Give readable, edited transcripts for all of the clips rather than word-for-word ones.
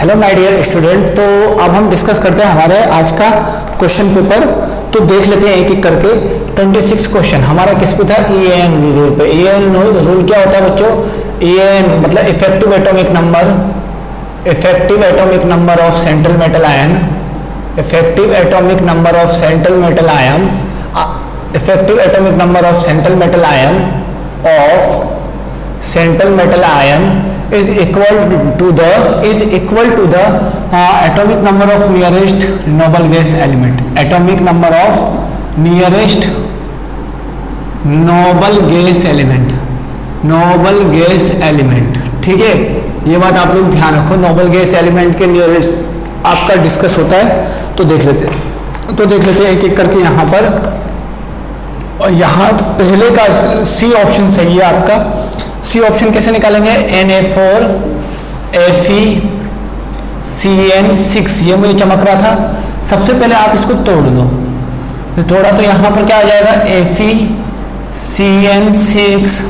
Hello my dear student. तो अब हम डिस्कस करते हैं हमारे आज का क्वेश्चन पेपर। तो देख लेते हैं एक एक करके। 26 क्वेश्चन हमारा किस पे था? EAN रूल पे। EAN रूल क्या होता है बच्चों? EAN मतलब effective atomic number, effective atomic number of central metal ion, effective atomic number of central metal ion, effective atomic number of central metal ion of central metal ion is equal to the atomic number of nearest noble gas element, atomic number of nearest noble gas element, noble gas element। ठीक है, ये बात आप लोग ध्यान रखो। Noble gas element के nearest आपका डिस्कस होता है। तो देख लेते हैं एक एक करके यहाँ पर। और यहाँ पहले का सी ऑप्शन सही है आपका। सी ऑप्शन कैसे निकालेंगे? Na4 FeCN6, ये मुझे चमक रहा था। सबसे पहले आप इसको तोड़ दो, तो तोड़ा तो यहाँ पर क्या आ जाएगा? FeCN6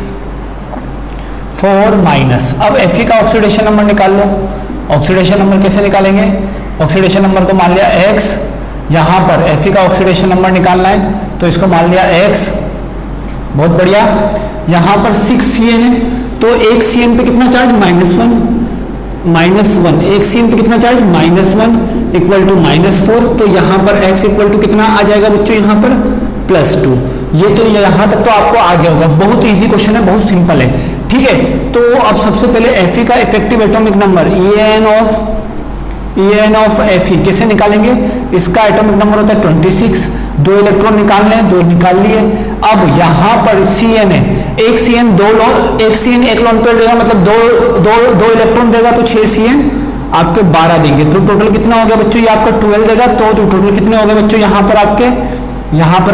4 minus. अब Fe का ऑक्सीडेशन नंबर निकाल लो। ऑक्सीडेशन नंबर कैसे निकालेंगे? ऑक्सीडेशन नंबर को मान लिया X, यहाँ पर Fe का ऑक्सीडेशन नंबर निकालना है तो इसको मान लिया X। बहुत बढ़िया। यहाँ पर 6Cn है तो एक Cn पे कितना चार्ज? -1। एक Cn पे कितना चार्ज? -1 equal to -4। तो यहाँ पर x इक्वल टू कितना आ जाएगा बच्चों? यहाँ पर +2। ये तो यहाँ तक तो आपको आ गया होगा। बहुत इजी क्वेश्चन है, बहुत सिंपल है। ठीक है, तो अब सबसे पहले Fe का effective atomic number EAN of Fe कैसे निकालेंगे? इसका एटॉमिक नंबर होता है 26। 2 इलेक्ट्रॉन निकालने हैं, 2 निकाल लिए। अब यहाँ पर Cn है, एक Cn एक लोन पेयर देगा, मतलब दो इलेक्ट्रॉन देगा तो 6 Cn आपके 12 देंगे। तो टोटल कितना हो गया बच्चों? ये आपका 12 देगा। तो टोटल कितने हो गए बच्चों? यहाँ पर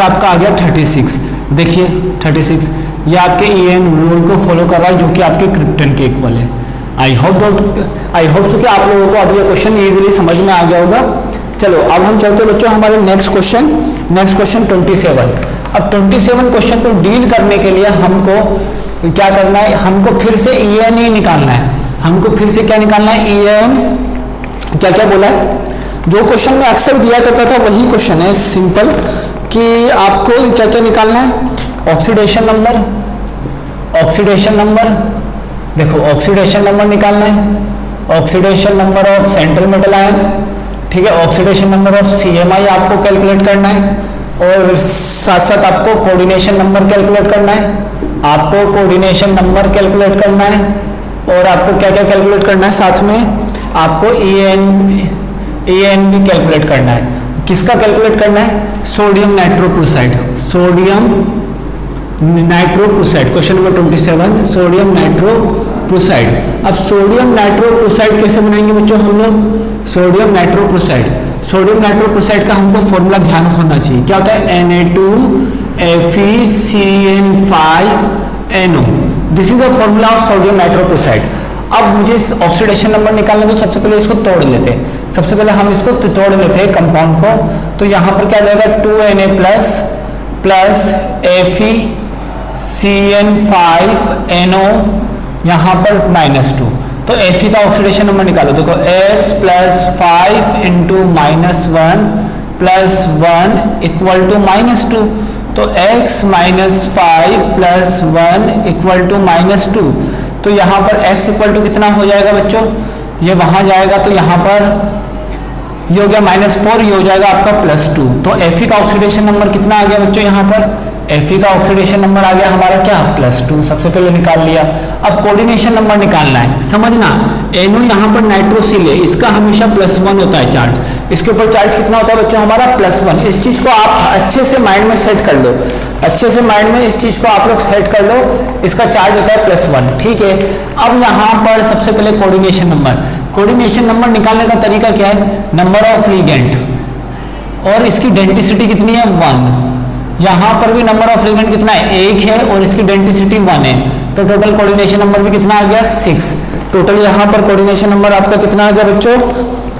आपका आ गया 36। देखिए 36, ये आपके EAN रूल को फॉलो कर रहा है, जो कि आपके क्रिप्टन के इक्वल है। आई होप सो कि आप लोगों को अब ये क्वेश्चन इजीली समझ में आ गया होगा। चलो अब हम चलते हैं बच्चों हमारे नेक्स्ट क्वेश्चन 27। अब 27 क्वेश्चन को डील करने के लिए हमको क्या करना है? हमको फिर से EAN ही निकालना है। हमको फिर से क्या निकालना है? EAN क्या क्या बोला है? जो क्वेश्चन में अक्सर दिया करता था वही क्वेश्चन है, सिंपल, कि आपको क्या क्या निकालना है? ऑक्सीडेशन नंबर, देखो ऑक्सीडेशन नंबर निकालना है। Oxidation number of central metal ion, ठीक है। ऑक्सीडेशन नंबर ऑफ CMI आपको कैलकुलेट करना है, और साथ साथ आपको कोऑर्डिनेशन नंबर कैलकुलेट करना है। और आपको क्या क्या कैलकुलेट करना है? साथ में आपको EAN भी कैलकुलेट करना है। किसका कैलकुलेट करना है? Sodium nitrochloride, question number 27, sodium nitrochloride. अब सोडियम नाइट्रोक्लोराइड कैसे बनाएंगे बच्चों हम लोग? सोडियम नाइट्रोक्लोराइड का हमको फॉर्मूला ध्यान होना चाहिए। क्या होता है? Na2FeCN5NO। This is the formula of sodium nitrochloride. अब मुझे ऑक्सीडेशन नंबर निकालना है, तो सबसे पहले इसको तोड़ लेते हैं। सबसे पहले हम इसको तोड़ लेते हैं कंपाउंड को। तो यहाँ पर क्या जाएगा? 2Na प्लस FeCN5NO, यहाँ पर -2। तो Fe का ऑक्सीडेशन नंबर निकालो। देखो X + 5 × -1 + 1 इक्वल टू -2। तो X - 5 + 1 इक्वल टू -2। तो यहाँ पर X इक्वल टू कितना हो जाएगा बच्चों? ये वहां जाएगा तो यहाँ पर ये हो गया -4, ये हो जाएगा आपका +2। तो Fe का ऑक्सीडेशन नंबर कितना आ गया बच्चों? यहाँ पर Fe का ऑक्सीडेशन नंबर आ गया हमारा क्या? +2। सबसे पहले निकाल लिया। अब कोऑर्डिनेशन नंबर निकालना है। समझना, NO यहाँ पर नाइट्रोसिल है, इसका हमेशा +1 होता है चार्ज। इसके ऊपर चार्ज कितना होता है बच्चों? हमारा +1। इस चीज को आप अच्छे से माइंड में सेट कर लो, इस चीज को आप लोग सेट कर लो। इसका चार्ज होता है +1, ठीक है। अब यहाँ पर सबसे पहले कोऑर्डिनेशन नंबर निकालने का तरीका क्या है? नंबर ऑफ लिगेंड, और इसकी डेंसिटी कितनी है? 1। यहाँ पर भी नंबर ऑफ लिगेंड कितना है? 1 है, और इसकी डेंसिटी 1 है। तो टोटल कोऑर्डिनेशन नंबर भी कितना आ गया? 6। टोटल यहाँ पर कोऑर्डिनेशन नंबर आपका कितना आ गया बच्चों?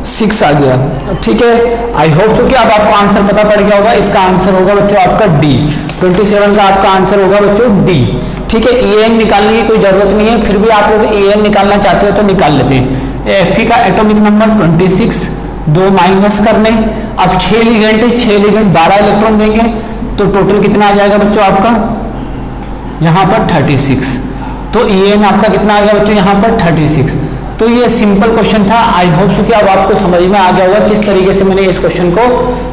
6 आ गया, ठीक है। आई होप सो कि अब आपको आंसर पता पड़ गया होगा। इसका आंसर होगा बच्चों आपका D। 27 का आपका आंसर होगा बच्चों D, ठीक है। EAN निकालने की कोई जरूरत नहीं है, फिर भी आप लोग EAN निकालना चाहते हो तो निकाल लेते हैं। Fe का एटॉमिक नंबर 26, 2 माइनस करने, अब 6 लिगेंड है, 6 लिगेंड 12 इलेक्ट्रॉन देंगे, तो टोटल कितना आ जाएगा बच्चों आपका यहाँ पर 36। तो En आपका कितना आ गया बच्चों यहाँ पर 36। तो ये सिंपल क्वेश्चन था। आई होप सो कि अब आपको समझ में आ गया होगा किस तरीके से मैंने इस क्वेश्चन को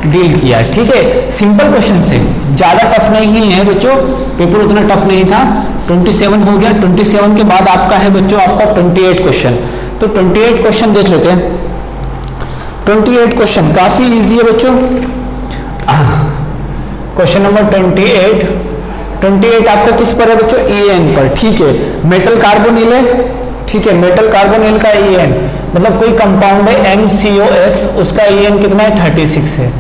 डील किया है। ठीक है, सिंपल क्वेश्चन से, ज़्यादा टफ नहीं है बच्चों, पेपर उतना टफ नहीं था। 27 हो गया। 27 के बाद आपका है बच्चों आपका 28 क्वेश्चन। तो 28 क्वेश्चन देख लेते हैं। 28 क्वेश्चन काफी इजी है बच्चों। क्वेश्चन नंबर 28 आपका किस पर है बच्चों? En पर। ठीक है, मेटल कार्बोनिल है। ठीक है, मेटल कार्बोनिल का En मतलब कोई कंपाउंड है MCOX, उसका En कितना है? 36 है।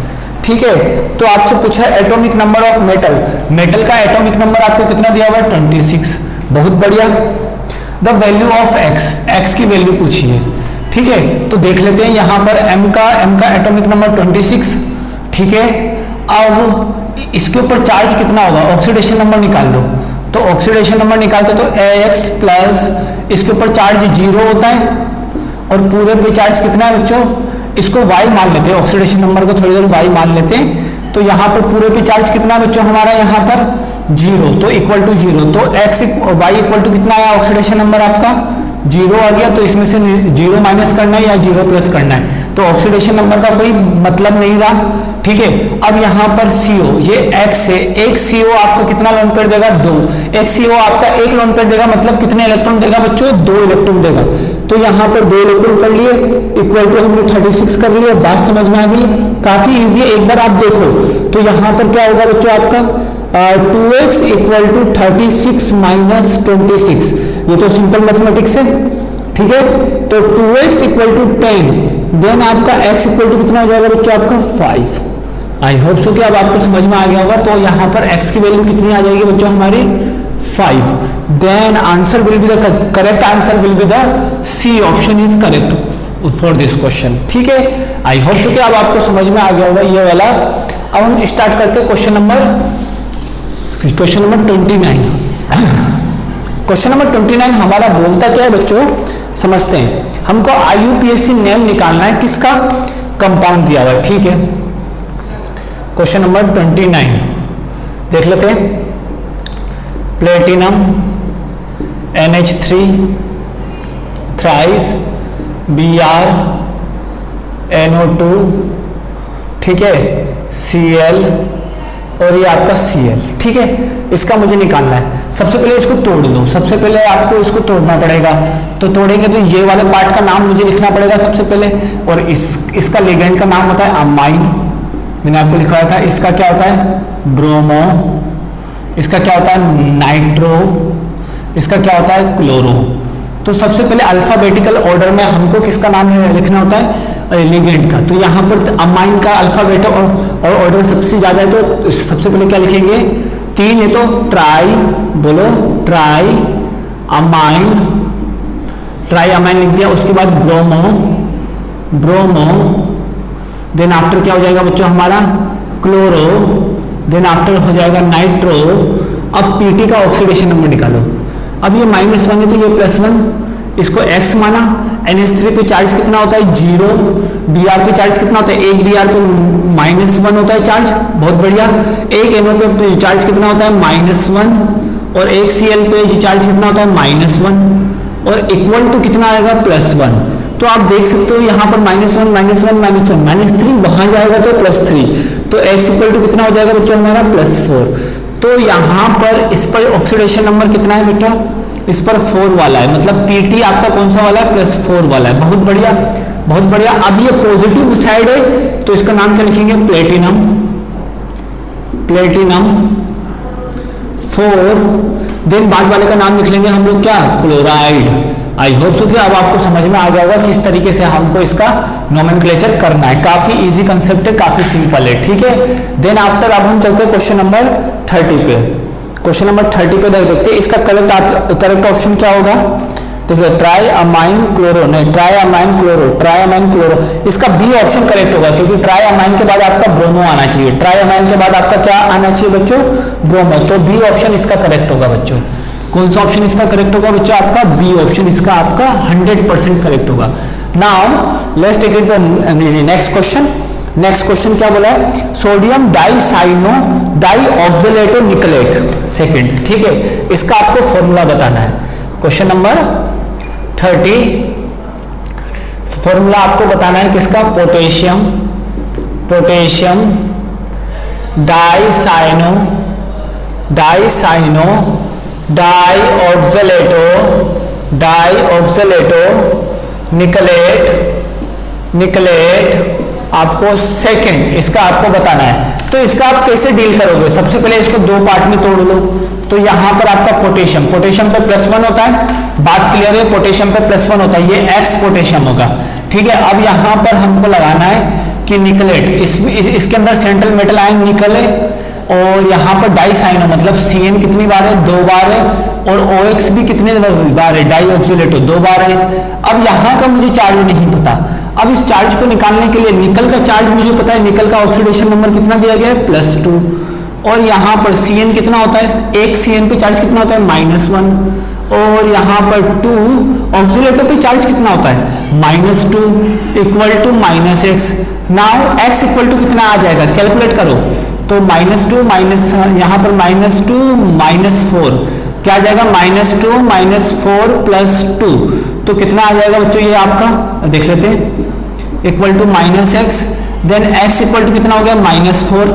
ठीक है, तो आपसे पूछा atomic number of metal, metal का एटॉमिक नंबर आपको कितना दिया हुआ है? 26। बहुत बढ़िया। द वैल्यू ऑफ x की वैल्यू पूछी है। ठीक है, तो देख लेते हैं यहाँ पर m का एटॉमिक नंबर 26। ठीक है, अब इसके ऊपर चार्ज कितना होगा? ऑक्सीडेशन नंबर निकाल लो। तो ऑक्सीडेशन नंबर निकालते तो Ax प्लस इसके ऊपर चार्ज 0 होता है और पूरे पे चार्ज कितना है बच्चों? इसको y मान लेते हैं, ऑक्सीडेशन नंबर को थोड़ी देर y मान लेते हैं। तो यहाँ पर पूरे पे चार्ज कितना है बच्चों हमारा यहाँ पर? 0, तो इक्वल टू 0। तो y इक्वल टू कितना आया? ऑक्सीडेशन नंबर आपका 0 आ गया। तो इसमें से 0 माइनस करना है या 0 प्लस करना है, तो ऑक्सीडेशन नंबर का कोई मतलब नहीं रहा। ठीक है, अब यहाँ पर CO, ये X है, एक CO आपका कितना लोन पेयर देगा? 2। एक CO आपका एक लोन पेयर देगा, मतलब कितने इलेक्ट्रॉन देगा बच्चों? 2 इलेक्ट्रॉन देगा। तो यहाँ पर 2 इलेक्ट्रॉन कर लिए, इक्वल टू हमने 36 कर लिया। बात समझ में आ गई? काफी इजी है, एक बार आप देखो। तो यहाँ पर क्या होगा बच्चों आपका 2x इक्वल टू 36 माइनस 26, ये तो सिंपल मैथमेटिक्स है। ठीक है, तो 2x इक्वल टू 10, देन आपका x इक्वल टू कितना हो जाएगा बच्चों आपका 5। आई होप सो कि अब आपको समझ में आ गया होगा। तो यहाँ पर x की वैल्यू कितनी आ जाएगी बच्चों हमारी? 5। Then answer will be the correct answer will be the C option is correct for this question. ठीक है, आई होप सो कि अब आपको समझ में आ गया होगा ये वाला। अब हम स्टार्ट करते हैं क्वेश्चन नंबर 29। क्वेश्चन नंबर 29 हमारा बोलता क्या है बच्चों? समझते हैं। हमको IUPAC नेम निकालना है, किसका? कंपाउंड दिया हुआ है। ठीक है, क्वेश्चन नंबर 29 देख लेते हैं। Platinum NH3 thrice Br NO2, ठीक है, Cl और ये आपका Cl। ठीक है, इसका मुझे निकालना है। सबसे पहले इसको तोड़ लो, सबसे पहले आपको इसको तोड़ना पड़ेगा। तो तोड़ेंगे तो ये वाले पार्ट का नाम मुझे लिखना पड़ेगा सबसे पहले, और इसका लिगेंड का नाम होता है अमाइन, मैंने आपको लिखवाया था। इसका क्या होता है? ब्रोमो। इसका क्या होता है? नाइट्रो। इसका क्या होता है? क्लोरो। तो सबसे पहले अल्फाबेटिकल ऑर्डर में हमको किसका नाम लिखना होता है? लिगेंड का। तो यहाँ पर अमाइन का अल्फाबेट और ऑर्डर सबसे ज्यादा है, तो सबसे पहले क्या लिखेंगे? 3 है तो ट्राई, बोलो ट्राई अमाइन, ट्राई अमाइन लिख दिया। उसके बाद ब्रोमो, देन आफ्टर क्या हो जाएगा बच्चों हमारा? क्लोरो, देन आफ्टर हो जाएगा नाइट्रो। अब पीटी का ऑक्सीडेशन नंबर निकालो। अब ये -1 है तो ये +1, इसको x माना। NH3 पे चार्ज कितना होता है? 0। Br पे चार्ज कितना होता है? एक Br पे -1 होता है चार्ज। बहुत बढ़िया। एक NO पे चार्ज कितना होता है? -1, और एक Cl पे चार्ज कितना होता है? -1, और इक्वल टू कितना आएगा? +1। तो आप देख सकते हो यहाँ पर -1 -3 वहां जाएगा तो +3, तो x इक्वल टू कितना हो जाएगा बच्चों हमारा? +4। तो यहाँ पर इस पर ऑक्सीडेशन नंबर कितना है बेटा? इस पर 4 वाला है, मतलब पीटी आपका कौन सा वाला है? +4 वाला है। बहुत बढ़िया, बहुत बढ़िया। अब ये पॉजिटिव साइड है तो इसका नाम क्या लिखेंगे? प्लेटिनम 4। देन बाद वाले का नाम लिख लेंगे हम लोग क्या? क्लोराइड। आई होप सो कि अब आपको समझ में आ गया होगा किस तरीके से हमको इसका नोमेनक्लेचर करना है। काफी इजी कंसेप्ट है, काफी सिंपल है। ठीक है, देन आफ्टर अब हम चलते हैं क्वेश्चन नंबर 30 पे। क्वेश्चन नंबर 30 पे देखते हैं इसका करेक्ट ऑप्शन क्या होगा। देखिए ट्राई अमाइन क्लोरो, नहीं ट्राई अमाइन क्लोरो, इसका बी ऑप्शन करेक्ट होगा, क्योंकि ट्राई अमाइन के बाद आपका ब्रोमो आना चाहिए। ट्राई अमाइन के बाद आपका क्या आना चाहिए बच्चों? ब्रोमो। तो बी ऑप्शन इसका करेक्ट होगा बच्चों। कौन सा ऑप्शन इसका करेक्ट होगा बच्चों? आपका बी ऑप्शन इसका आपका 100% करेक्ट होगा। Now let's take it the next question. Next question क्या बोला है, सोडियम डाइसाइनो डाइऑक्सिलेटो निकलेट सेकंड, ठीक है, इसका आपको फॉर्मूला बताना है। क्वेश्चन नंबर 30, फॉर्मूला आपको बताना है किसका, पोटेशियम डाइसाइनो डाइऑक्सिलेटो निकलेट आपको सेकंड, इसका आपको बताना है। तो इसका आप कैसे डील करोगे, सबसे पहले इसको दो पार्ट में तोड़ लो। तो यहां पर आपका पोटेशियम पे +1 होता है, बात क्लियर है, पोटेशियम पे +1 होता है, ये एक्स पोटेशियम होगा, ठीक है। अब यहां पर हमको लगाना है कि निकलेट, इसके अंदर सेंट्रल मेटल आयन निकल है, और यहाँ पर डाइसाइनो मतलब CN कितनी बार है, 2 बार है, और OX भी कितने बार है, डाइऑक्सिलेटो 2 बार है। अब यहाँ का मुझे चार्ज नहीं पता, अब इस चार्ज को निकालने के लिए निकल का चार्ज मुझे पता है, निकल का ऑक्सीडेशन नंबर कितना दिया गया है, +2, और यहाँ पर CN कितना होता है, एक CN पे चार्ज कितना होता है, -1, और यहाँ पर 2 ऑक्सीलेटो पे चार्ज कितना होता है, -2 equal to -x। Now x equal to कितना आ जाएगा, कैलकुलेट करो, तो -2 माइनस यहाँ पर -2 -4 क्या आ जाएगा, -2 -4 +2, तो कितना आ जाएगा बच्चों, ये आपका देख लेते हैं, equal to -x, then x equal to कितना हो गया, -4,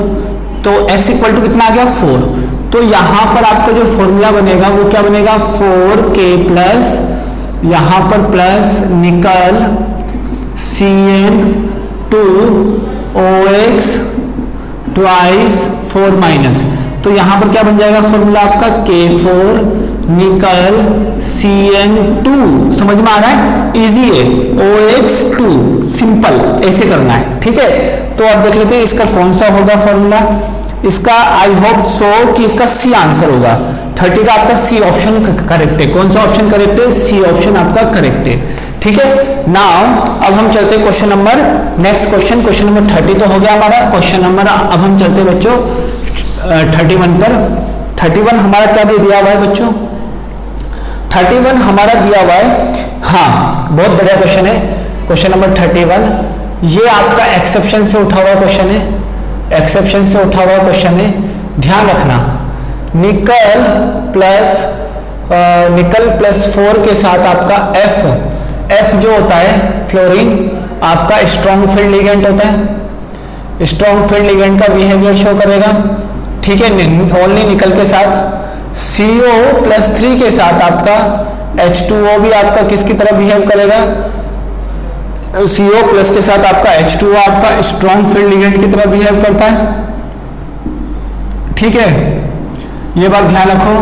तो x इक्वल टू कितना आ गया, 4। तो यहाँ पर आपका जो फॉर्मूला बनेगा वो क्या बनेगा, 4k प्लस यहाँ पर प्लस निकल CN2OX ट्वाइस 4 माइनस, तो यहां पर क्या बन जाएगा फॉर्मूला आपका, K4 निकल CN2, समझ में आ रहा है, इजी है, OX2 सिंपल ऐसे करना है, ठीक है। तो अब देख लेते हैं इसका कौन सा होगा फॉर्मूला, इसका आई होप सो कि इसका C आंसर होगा। 30 का आपका C ऑप्शन करेक्ट है, कौन सा ऑप्शन करेक्ट है, C ऑप्शन आपका करेक्ट है, ठीक है। नाउ अब हम चलते हैं question number, next question number 30 तो हो गया हमारा क्वेश्चन नंबर। अब हम चलते हैं बच्चों 31 पर। 31 हमारा क्या दे दिया हुआ है बच्चों, 31 हमारा दिया हुआ है, हाँ बहुत बढ़िया क्वेश्चन है, क्वेश्चन नंबर 31, ये आपका एक्सेप्शन से उठा हुआ क्वेश्चन है, एक्सेप्शन से उठा हुआ क्वेश्चन है, ध्यान रखना। निकल प्लस 4 के साथ आपका F जो होता है फ्लोरीन आपका स्ट्रॉन्ग फील्ड लिगेंड होता है, स्ट्रॉन्ग फील्ड लिगेंड का बिहेवियर शो करेगा, ठीक है, ओनली निकल के साथ। CO+3 के साथ आपका H2O भी आपका किसकी तरह बिहेव करेगा, CO+ के साथ आपका H2O आपका स्ट्रॉन्ग फील्ड लिगेंड की तरह बिहेव करता है, ठीक है, ये बात ध्यान रखो।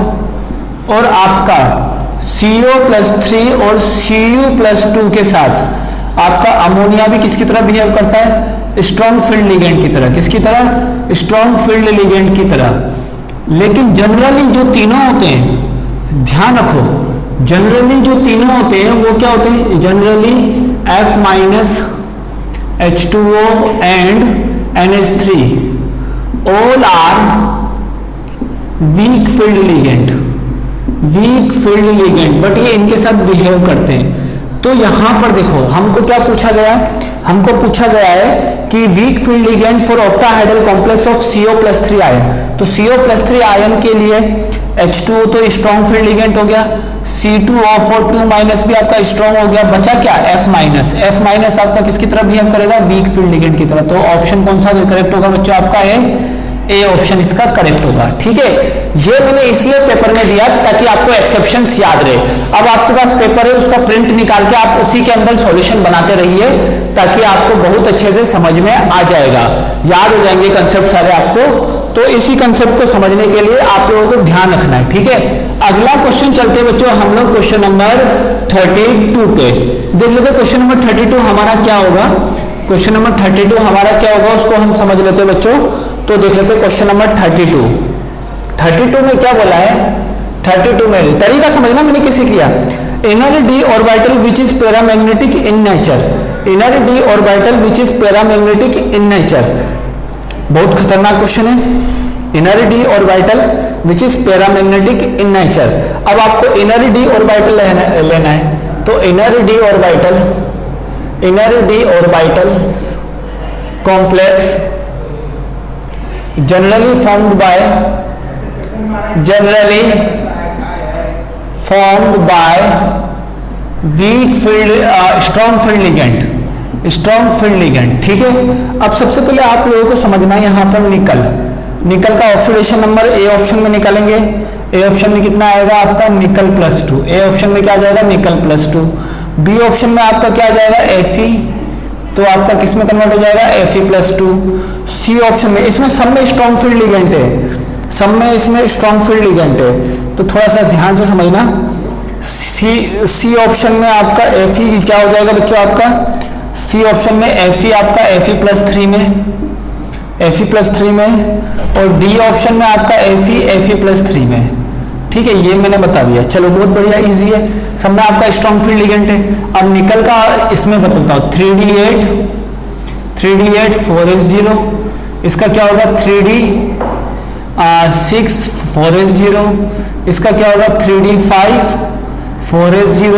और आपका CO+3 और Cu+2 के साथ आपका अमोनिया भी किसकी तरह बिहेव करता है, स्ट्रॉन्ग फील्ड लिगेंड की तरह, किसकी तरह, स्ट्रॉन्ग फील्ड लिगेंड की तरह। लेकिन जनरली जो तीनों होते हैं, ध्यान रखो, जनरली जो तीनों होते हैं वो क्या होते हैं, generally F- H2O and NH3 all are weak field ligand, but ये इनके साथ बिहेव करते हैं। तो यहां पर देखो हमको क्या पूछा गया है, हमको पूछा गया है कि week field ligand for octahedral complex of CO+3 ion. तो CO+3 आयन के लिए H2O तो स्ट्रॉन्ग फील्ड लिगेंड हो गया, C2O4 भी आपका स्ट्रॉन्ग हो गया, बचा क्या F- आपका किसकी तरह बिहेव करेगा, वीक फील्ड लिगेंड की तरह। तो ऑप्शन कौन सा करेक्ट होगा बच्चों आपका, ए ऑप्शन इसका करेक्ट होगा, ठीक है। ये मैंने इसलिए पेपर में दिया ताकि आपको एक्सेप्शंस याद रहे। अब आपके पास पेपर है, उसका प्रिंट निकाल के आप उसी के अंदर सॉल्यूशन बनाते रहिए ताकि आपको बहुत अच्छे से समझ में आ जाएगा, याद हो जाएंगे कंसेप्ट सारे आपको। तो इसी कंसेप्ट को समझने के लिए आप लोगों को ध्यान रखना है, ठीक है। अगला क्वेश्चन चलते बच्चों हम लोग क्वेश्चन नंबर 32 पे देख लेते। क्वेश्चन नंबर 32 हमारा क्या होगा, क्वेश्चन नंबर 32 हमारा क्या होगा उसको हम समझ लेते हैं बच्चों। तो देख लेते हैं क्वेश्चन नंबर 32 में क्या बोला है, 32 में तरीका समझना मैंने किसी किया, inner D orbital which is paramagnetic in nature, inner D orbital which is paramagnetic in nature, बहुत खतरनाक क्वेश्चन है। Inner D orbital which is paramagnetic in nature. अब आपको इनर डी ऑर्बिटल लेना है, तो inner D orbital inner d orbitals complex generally formed by weak field strong field ligand, ठीक है। अब सबसे पहले आप लोगों को समझना है यहाँ पर निकल का ऑक्सीडेशन नंबर ए ऑप्शन में निकालेंगे। ए ऑप्शन में कितना आएगा आपका निकल +2, ए ऑप्शन में क्या आ जाएगा निकल +2। बी ऑप्शन में आपका क्या आ जाएगा Fe, तो आपका किस में कन्वर्ट हो जाएगा Fe+2। सी ऑप्शन में, इसमें सब में स्ट्रॉन्ग फील्ड लिगेंड है, सब में इसमें स्ट्रॉन्ग फील्ड लिगेंड है, तो थोड़ा सा ध्यान से समझना। सी ऑप्शन में आपका Fe क्या हो जाएगा बच्चों आपका, सी ऑप्शन में Fe आपका Fe+3 में, और डी ऑप्शन में आपका Fe+3 में, ठीक है। ये मैंने बता दिया, चलो बहुत बढ़िया, इजी है, सब में आपका स्ट्रॉन्ग फील्ड लिगेंड है। अब निकल का इसमें बताता हूँ 3d8 4s0, इसका क्या होगा 3d6 4s0, इसका क्या होगा 3d5 4s0,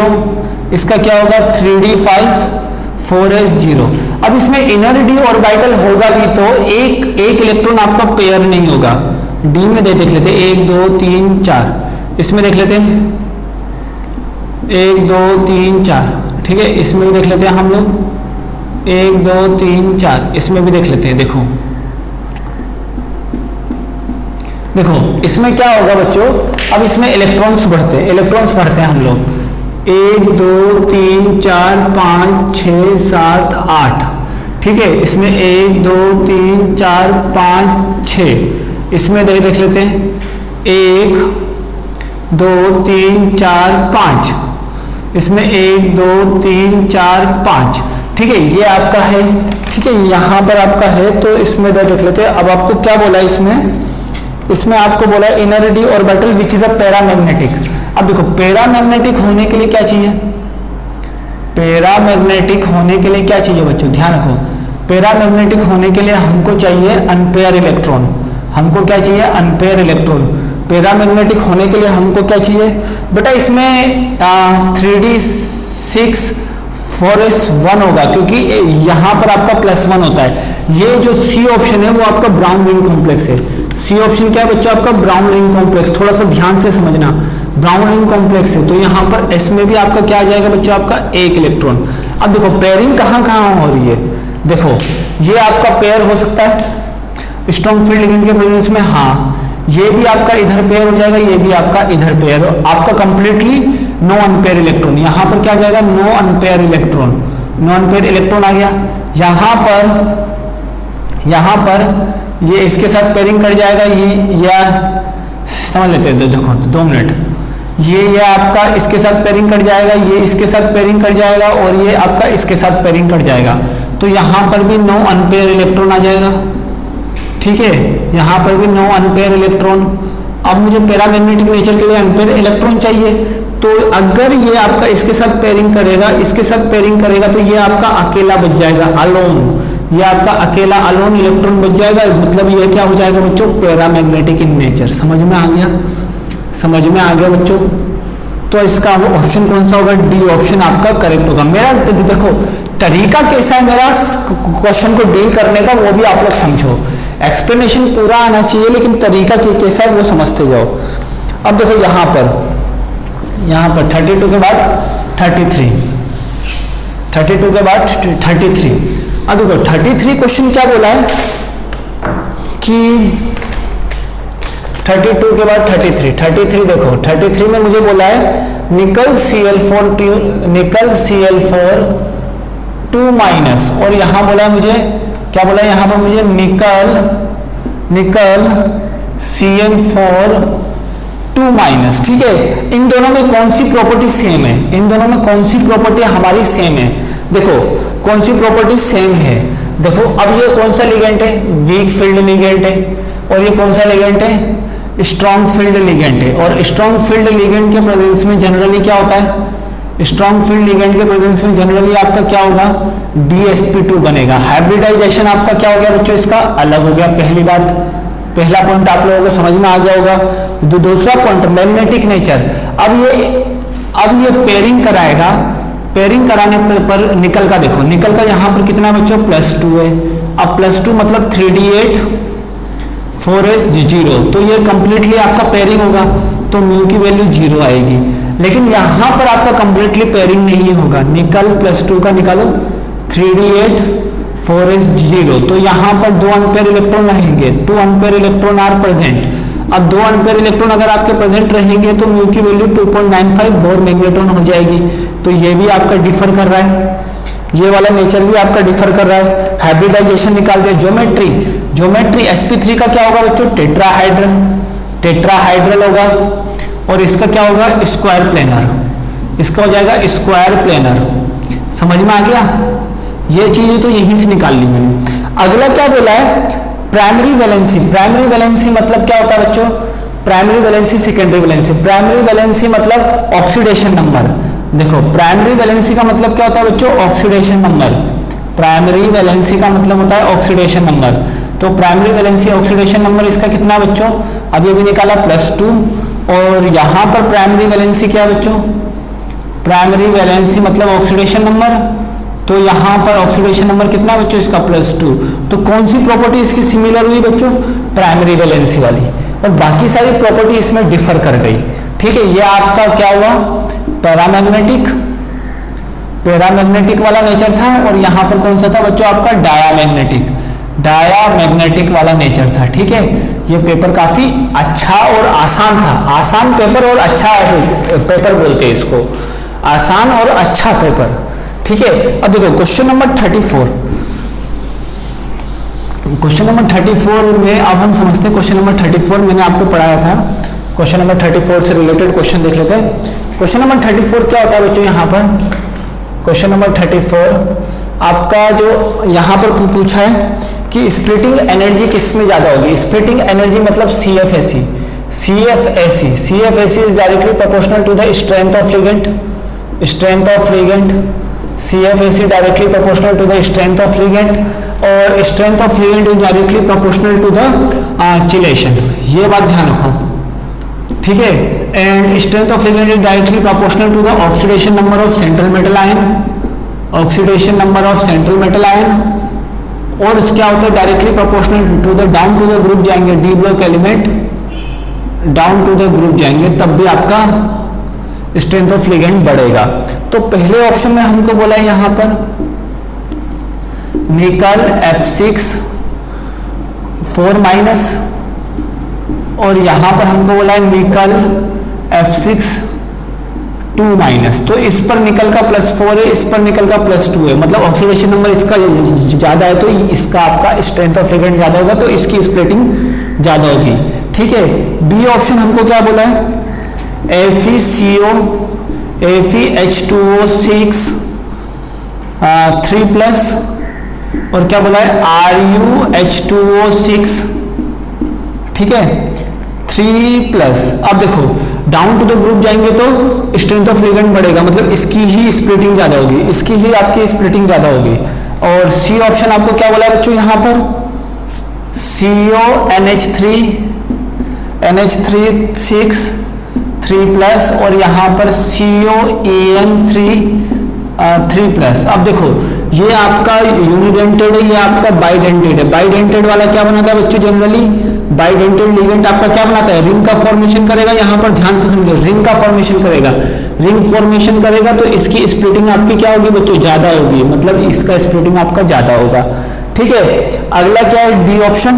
इसका क्या होगा 3d5 4s0। अब इसमें इनर डी ऑर्बिटल होगा भी तो एक इलेक्ट्रॉन आपका पेयर नहीं होगा। डी में देख लेते 1 2 3 4, इसमें देख लेते हैं 1 2 3 4, ठीक है। इसमें भी देख लेते हैं हम लोग 1 2 3 4, इसमें भी देख लेते हैं। देखो इसमें क्या होगा बच्चों, अब इसमें इलेक्ट्रॉन्स बढ़ते हैं हम लोग 1 2 3 4 5 6 7 8, ठीक है। इसमें 1 2 3 4 5 6, इसमें देख लेते हैं 1 2 3 4 5, इसमें 1 2 3 4 5, ठीक है। ये आपका है, ठीक है, यहाँ पर आपका है, तो इसमें देख लेते हैं। अब आपको क्या बोला इसमें आपको बोला inner D orbital which is a paramagnetic. अब देखो पैरामैग्नेटिक होने के लिए क्या चाहिए, पैरामैग्नेटिक होने के लिए क्या चाहिए बच्चों, ध्यान रखो। पैरामैग्नेटिक होने के लिए हमको चाहिए अनपेयर इलेक्ट्रॉन, हमको क्या चाहिए अनपेयर इलेक्ट्रॉन। पैरामैग्नेटिक होने के लिए हमको क्या चाहिए बेटा, इसमें 3d6 4s1 होगा, क्योंकि यहाँ पर आपका +1 होता है। ये जो सी ऑप्शन है वो आपका ब्राउन रिंग कॉम्प्लेक्स है। सी ऑप्शन क्या है बच्चों आपका ब्राउन रिंग कॉम्प्लेक्स, थोड़ा सा ध्यान से समझना, ब्राउन रिंग कॉम्प्लेक्स है। तो यहाँ पर एस में भी आपका क्या आ जाएगा बच्चों आपका 1 इलेक्ट्रॉन। अब देखो पेयरिंग कहाँ हो रही है, देखो ये आपका पेयर हो सकता है स्ट्रॉन्ग फील्ड लिगेंड के प्रेजेंस में, हाँ ये भी आपका इधर पेयर हो जाएगा, ये भी आपका इधर पेयर, आपका कंप्लीटली नो अनपेयर इलेक्ट्रॉन। यहाँ पर क्या आ जाएगा नो अनपेयर इलेक्ट्रॉन आ गया। यहाँ पर ये इसके साथ पेयरिंग कर जाएगा, ये या समझ लेते हैं, देखो 2 मिनट, ये आपका इसके साथ पेयरिंग कर जाएगा, ये इसके साथ पेयरिंग कर जाएगा, और ये आपका इसके साथ पेयरिंग कर जाएगा। तो यहाँ पर भी नो अनपेयर इलेक्ट्रॉन आ जाएगा, ठीक है, यहाँ पर भी नो अनपेयर इलेक्ट्रॉन। अब मुझे पैरामैग्नेटिक नेचर के लिए अनपेयर इलेक्ट्रॉन चाहिए, तो अगर ये आपका इसके साथ पेयरिंग करेगा, तो ये आपका अकेला बच जाएगा अलोन, ये आपका अकेला अलोन इलेक्ट्रॉन बच जाएगा। मतलब ये क्या हो जाएगा बच्चों पैरामैग्नेटिक इन नेचर। समझ में आ गया बच्चों। तो इसका ऑप्शन कौन सा होगा, डी ऑप्शन आपका करेक्ट होगा। मेरा देखो तरीका कैसा है मेरा क्वेश्चन को डील करने का, वो भी आप लोग समझो। एक्सप्लेनेशन पूरा आना चाहिए, लेकिन तरीका कैसा है वो समझते जाओ। अब देखो यहाँ पर 32 के बाद 33, 32 के बाद 33। अब देखो 33 क्वेश्चन क्या बोला है कि 32 के बाद 33 देखो 33 में मुझे बोला है निकल Cl4 2 माइनस, और यहाँ बोला है मुझे क्या बोला है, यहाँ पर मुझे निकल Cl4 2 माइनस, ठीक है। इन दोनों में कौन सी प्रॉपर्टी सेम है, हमारी सेम है। देखो कौन सी प्रॉपर्टी सेम है, देखो अब ये कौन सा लिगेंड है, वीक फील्ड लिगेंड है, और ये कौन सा लिगेंड है, स्ट्रॉन्ग फील्ड लिगेंड है। और स्ट्रॉन्ग फील्ड लिगेंड के प्रेजेंस में जनरली क्या होता है, स्ट्रॉन्ग फील्ड लिगेंड के प्रेजेंस में जनरली आपका क्या होगा, DsP2 बनेगा। हाइब्रिडाइजेशन आपका क्या हो गया बच्चों, इसका अलग हो गया। पहला पॉइंट आप लोगों को समझ में आ गया होगा। दूसरा पॉइंट मैग्नेटिक नेचर। अब ये पेयरिंग कराएगा, पेयरिंग कराने पर निकल का देखो, निकल का यहाँ पर कितना बच्चों +2 है। अब +2 मतलब 3d8 4s0, तो ये कंप्लीटली आपका पेयरिंग होगा, तो म्यू की वैल्यू 0 आएगी। लेकिन यहाँ पर आपका कंप्लीटली पेयरिंग नहीं होगा, निकल +2 का निकालो 3d8 4s0, तो यहाँ पर 2 अनपेयर इलेक्ट्रॉन रहेंगे, 2 अनपेयर इलेक्ट्रॉन आर प्रेजेंट। अब 2 अनपेयर इलेक्ट्रॉन अगर आपके प्रेजेंट रहेंगे तो म्यू की वैल्यू 2.95 बोर मैग्नेट्रॉन हो जाएगी। तो ये भी आपका डिफर कर रहा है, ये वाला नेचर भी आपका डिफर कर रहा है। हाइब्रिडाइजेशन निकालते हैं, ज्योमेट्री sp3 का क्या होगा बच्चों टेट्राहाइड्रल होगा, और इसका क्या होगा स्क्वायर प्लेनर, इसका हो जाएगा स्क्वायर प्लेनर। समझ में आ गया, ये चीजें तो यहीं से निकाल ली मैंने। अगला क्या बोला है प्राइमरी वैलेंसी मतलब क्या होता है बच्चों, primary valency secondary valency. Primary valency मतलब ऑक्सीडेशन नंबर। देखो प्राइमरी वैलेंसी का मतलब क्या होता है बच्चों ऑक्सीडेशन नंबर, प्राइमरी वैलेंसी का मतलब होता है ऑक्सीडेशन नंबर। तो प्राइमरी वैलेंसी ऑक्सीडेशन नंबर इसका कितना बच्चों, अब ये भी निकाला +2, और यहाँ पर प्राइमरी वैलेंसी क्या बच्चों, प्राइमरी वैलेंसी मतलब ऑक्सीडेशन नंबर, तो यहाँ पर ऑक्सीडेशन नंबर कितना बच्चों इसका +2। तो कौन सी प्रॉपर्टी इसकी सिमिलर हुई बच्चों, प्राइमरी वैलेंसी वाली, और बाकी सारी प्रॉपर्टी इसमें डिफर कर गई। ठीक है, ये आपका क्या हुआ पैरामैग्नेटिक वाला नेचर था, और यहाँ पर कौन सा था बच्चों आपका डायामैग्नेटिक वाला नेचर था। ठीक है, ये पेपर काफी अच्छा और आसान था, आसान पेपर और अच्छा पेपर बोलते हैं इसको, आसान और अच्छा पेपर। ठीक है, अब देखो क्वेश्चन नंबर 34 में अब हम समझते हैं। क्वेश्चन नंबर 34 मैंने आपको पढ़ाया था, क्वेश्चन नंबर 34 से रिलेटेड क्वेश्चन देख लेते हैं। क्वेश्चन नंबर 34 क्या होता है बच्चों, यहाँ पर क्वेश्चन नंबर 34 आपका जो यहाँ पर पूछा है कि स्प्लिटिंग एनर्जी किस में ज्यादा होगी। स्प्लिटिंग एनर्जी मतलब CFAC is directly proportional to the strength of ligand, CFAC directly proportional to the strength of ligand, और strength of ligand is directly proportional to the chelation. ये बात ध्यान रखो, ठीक है। And strength of ligand is directly proportional to the oxidation number of central metal ion, और क्या होता है directly proportional to the down to the group जाएंगे, D block element down to the group जाएंगे, तब भी आपका स्ट्रेंथ ऑफ लिगेंड बढ़ेगा। तो पहले ऑप्शन में हमको बोला है यहाँ पर निकल F6 4-, और यहाँ पर हमको बोला है निकल F6 2-। तो इस पर निकल का +4 है, इस पर निकल का +2 है, मतलब ऑक्सीडेशन नंबर इसका ज्यादा है, तो इसका आपका स्ट्रेंथ ऑफ लिगेंड ज्यादा होगा, तो इसकी स्प्लिटिंग ज्यादा होगी। ठीक है, बी ऑप्शन हमको क्या बोला है FeH2O6 3+, और क्या बोला है RuH2O6, ठीक है 3+। अब देखो डाउन टू द ग्रुप जाएंगे तो स्ट्रेंथ ऑफ लिगेंड बढ़ेगा, मतलब इसकी ही स्प्लिटिंग ज्यादा होगी, इसकी ही आपकी स्प्लिटिंग ज्यादा होगी। और सी ऑप्शन आपको क्या बोला है बच्चों यहाँ पर CONH3 3+, और यहाँ पर COAN3 अब देखो ये आपका यूनिडेंटेड है, ये आपका बाइडेंटेड है। बाइडेंटेड वाला क्या बनाता है बच्चों, जनरली बाइडेंटेड लिगेंड आपका क्या बनाता है, रिंग का फॉर्मेशन करेगा। यहाँ पर ध्यान से समझो, रिंग का फॉर्मेशन करेगा, रिंग फॉर्मेशन करेगा तो इसकी स्प्लिटिंग आपकी क्या होगी बच्चों, ज्यादा होगी, मतलब इसका स्प्लिटिंग आपका ज्यादा होगा। ठीक है, अगला क्या है डी ऑप्शन।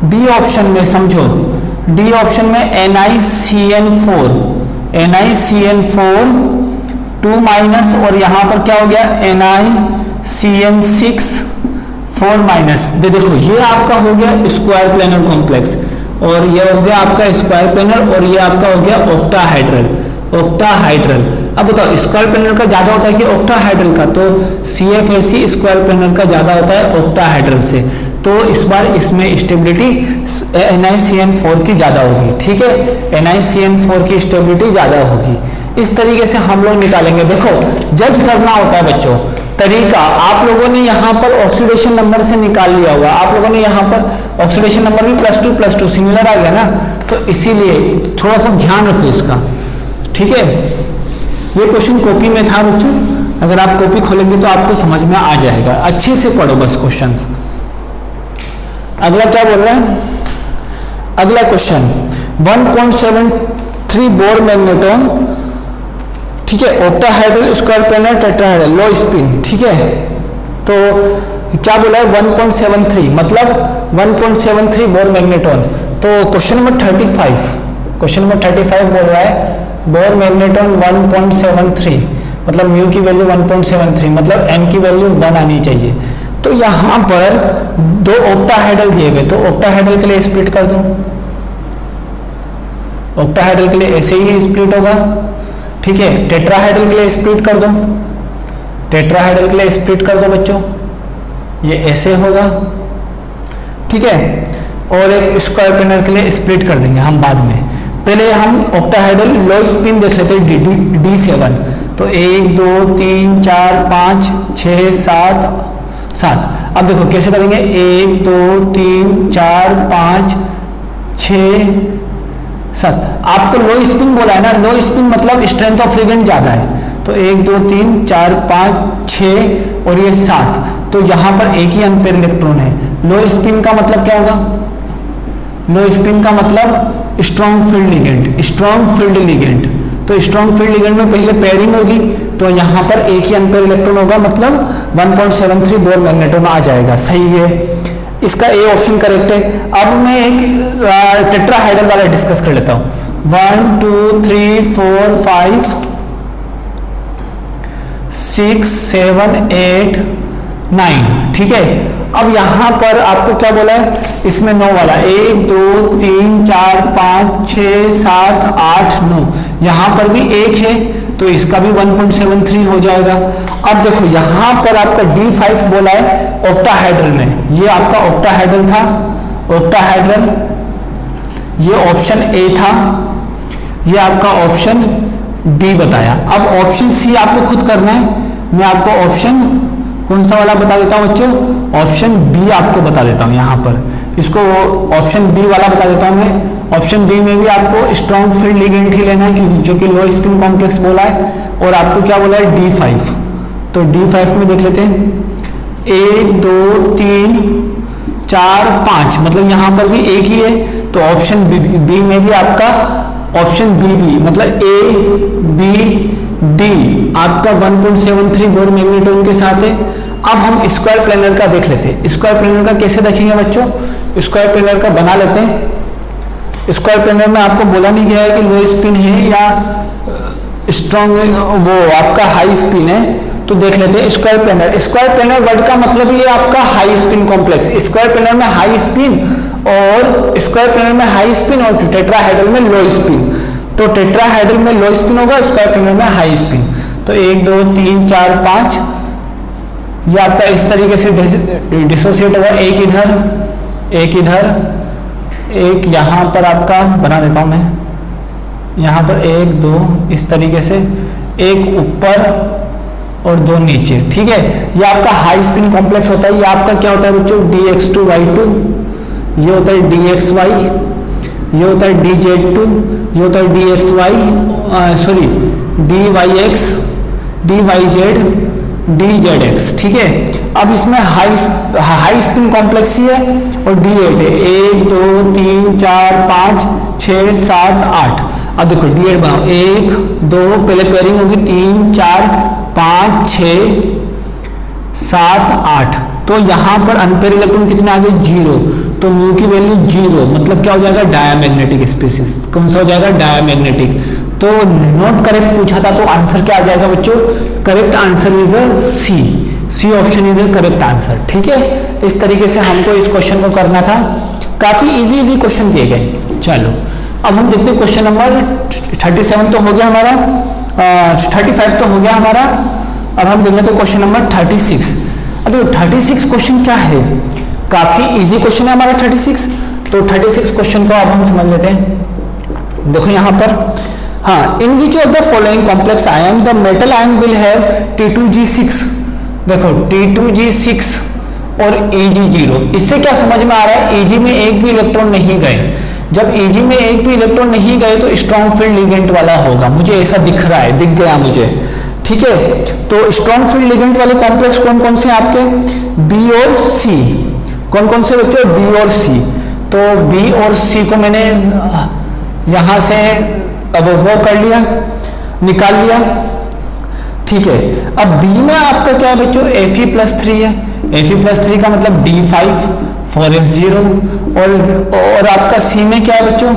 डी ऑप्शन में समझो, डी ऑप्शन में NiCN4 2-, और यहाँ पर क्या हो गया NiCN6 4-। देखो ये आपका हो गया स्क्वायर प्लेनर कॉम्प्लेक्स, और ये हो गया आपका स्क्वायर प्लेनर, और ये आपका हो गया ऑक्टाहाइड्रल। अब बताओ स्क्वायर प्लेनर का ज्यादा होता है कि ऑक्टाहाइड्रल का, तो CFAC स्क्वायर प्लेनर का ज्यादा होता है ऑक्टाहाइड्रल से, तो इस बार इसमें स्टेबिलिटी NiCN4 की ज्यादा होगी। ठीक है, NiCN4 की स्टेबिलिटी ज्यादा होगी। इस तरीके से हम लोग निकालेंगे। देखो जज करना होता है बच्चों तरीका, आप लोगों ने यहाँ पर ऑक्सीडेशन नंबर से निकाल लिया होगा, आप लोगों ने यहाँ पर ऑक्सीडेशन नंबर भी +2 सिमिलर आ गया ना, तो इसीलिए थोड़ा सा ध्यान रखो इसका। ठीक है, ये क्वेश्चन कॉपी में था बच्चों, अगर आप कॉपी खोलेंगे तो आपको समझ में आ जाएगा, अच्छे से पढ़ो बस क्वेश्चंस। अगला क्या बोल रहा है, अगला क्वेश्चन 1.73 बोर मैग्नेटॉन, ठीक है, ऑक्टाहेड्रल, स्क्वायर प्लेनर, टेट्राहेड्रल, लो स्पिन, ठीक है। तो क्या बोला है 1.73 मतलब 1.73 बोर मैग्नेटॉन। तो क्वेश्चन नंबर 35, क्वेश्चन नंबर 35 बोल रहा है बोर मैग्नेटॉन 1.73 मतलब म्यू की वैल्यू 1.73 मतलब एम की वैल्यू 1 आनी चाहिए। तो यहां पर दो ऑक्टाहेड्रल दिए गए, तो ऑक्टाहेड्रल के लिए स्प्लिट कर दो, ऑक्टाहेड्रल के लिए ऐसे ही स्प्लिट होगा, ठीक है। टेट्राहेड्रल के लिए स्प्लिट कर दो, टेट्राहेड्रल के लिए स्प्लिट कर दो बच्चों, ये ऐसे होगा, ठीक है। और एक स्क्वायर प्लेनर के लिए स्प्लिट कर देंगे हम बाद में, पहले हम ऑक्टाहेड्रल लो स्पिन देख लेते हैं D7। तो 1 2 3 4 5 6 7। अब देखो कैसे करेंगे, 1 2 3 4 5 6 7। आपको लो स्पिन बोला है ना, लो स्पिन मतलब स्ट्रेंथ ऑफ लिगेंड ज्यादा है, तो 1 2 3 4 5 6 और ये 7। तो यहाँ पर एक ही अनपेयर इलेक्ट्रॉन है। लो स्पिन का मतलब क्या होगा, लो स्पिन का मतलब strong field ligand, strong field ligand. तो स्ट्रॉन्ग फील्ड लिगेंड में पहले पेयरिंग होगी, तो यहाँ पर एक ही अनपेयर इलेक्ट्रॉन होगा, मतलब 1.73 बोर मैग्नेटॉन आ जाएगा, सही है। इसका ए ऑप्शन करेक्ट है। अब मैं एक टेट्राहेड्रल वाला डिस्कस कर लेता हूँ। 1 2 3 4 5 6 7 8 9, ठीक है। अब यहां पर आपको क्या बोला है, इसमें 9 वाला 1 2 3 4 5 6 7 8 9, यहां पर भी 1 है, तो इसका भी 1.73 हो जाएगा। अब देखो यहां पर आपका D5 बोला है ऑक्टाहेड्रल में, ये आपका ऑक्टाहेड्रल था, ऑक्टाहेड्रल, ये ऑप्शन ए था, ये आपका ऑप्शन डी बताया। अब ऑप्शन सी आपको खुद करना है, मैं आपको ऑप्शन कौन सा वाला बता देता हूं बच्चों, ऑप्शन बी आपको बता देता हूं, यहां पर इसको ऑप्शन बी वाला बता देता हूं मैं। ऑप्शन बी में भी आपको स्ट्रॉन्ग फील्ड लिगेंड ही लेना है, जो कि लो स्पिन कॉम्प्लेक्स बोला है, और आपको क्या बोला है D5। तो D5 में देख लेते हैं, 1 2 3 4 5 मतलब यहां पर भी एक ही है, तो ऑप्शन बी में भी आपका ऑप्शन बी मतलब A B D आपका 1.73 बोर मैग्नेटॉन के साथ है। अब हम स्क्वायर प्लेनर का देख लेते हैं। स्क्वायर प्लेनर का कैसे देखेंगे बच्चों, स्क्वायर प्लेनर का बना लेते हैं। स्क्वायर प्लेनर में आपको बोला नहीं गया है कि लो स्पिन है या स्ट्रॉन्ग, वो आपका हाई स्पिन है, तो देख लेते हैं square planar. Square planar word का मतलब ये आपका high spin complex, square planar में हाई स्पिन और स्क्वायर प्लेनर में हाई स्पिन और टेट्राहेड्रल में लो स्पिन। तो टेट्राहेड्रल में लो स्पिन होगा, स्क्वायर प्लेनर में हाई स्पिन। तो 1 2 3 4 5 ये आपका इस तरीके से डिसोसिएट होगा, एक इधर एक इधर एक यहाँ पर आपका बना देता हूं मैं, यहाँ पर 1 2 इस तरीके से, एक ऊपर और 2 नीचे, ठीक है। ये आपका हाई स्पिन कॉम्प्लेक्स होता है। ये आपका क्या होता है बच्चों, dx2y2, ये होता है dxy, ये होता है dz2, ये होता है dyx, dyz, dzx, ठीक है। अब इसमें हाई स्पिन कॉम्प्लेक्स ही है और D8 है, 1 2 3 4 5 6 7 8। अब देखो D8 बनाओ, 1 2 पहले पेयरिंग होगी, 3 4 5 6 7 8। तो यहाँ पर अनपेयर इलेक्ट्रॉन कितने आ गए, 0। तो म्यू की वैल्यू 0 मतलब क्या हो जाएगा, डायमैग्नेटिक स्पीशीज। कौन सा हो जाएगा, डायमैग्नेटिक। तो नॉट करेक्ट पूछा था, तो आंसर क्या आ जाएगा बच्चों, correct answer is C option is a correct answer, ठीक है। इस तरीके से हमको इस क्वेश्चन को करना था, काफी इजी क्वेश्चन दिए गए। चलो अब हम देखते हैं क्वेश्चन नंबर 37 तो हो गया हमारा, 35 तो हो गया हमारा। अब हम देख लेते हैं क्वेश्चन नंबर 36। अब 36 क्वेश्चन क्या है, काफी इजी क्वेश्चन है हमारा 36। तो 36 क्वेश्चन को अब हम समझ लेते हैं। देखो यहाँ पर, हाँ, in which of the following complex ion the metal ion will have T2G6। देखो T2G6 और Eg0, इससे क्या समझ में आ रहा है, Eg में एक भी इलेक्ट्रॉन नहीं गए, जब Eg में एक भी इलेक्ट्रॉन नहीं गए तो स्ट्रॉन्ग फील्ड लिगेंड वाला होगा, मुझे ऐसा दिख रहा है, दिख गया मुझे, ठीक है। तो स्ट्रॉन्ग फील्ड लिगेंड वाले कॉम्प्लेक्स कौन कौन से आपके, बी और सी, कौन कौन से बच्चों, बी और सी। तो बी और सी को मैंने यहां से अब वो कर लिया, निकाल लिया, ठीक है। अब बी में आपका क्या है बच्चों, Fe+3 है, Fe+3 का मतलब D5 4s0, और आपका सी में क्या है बच्चों,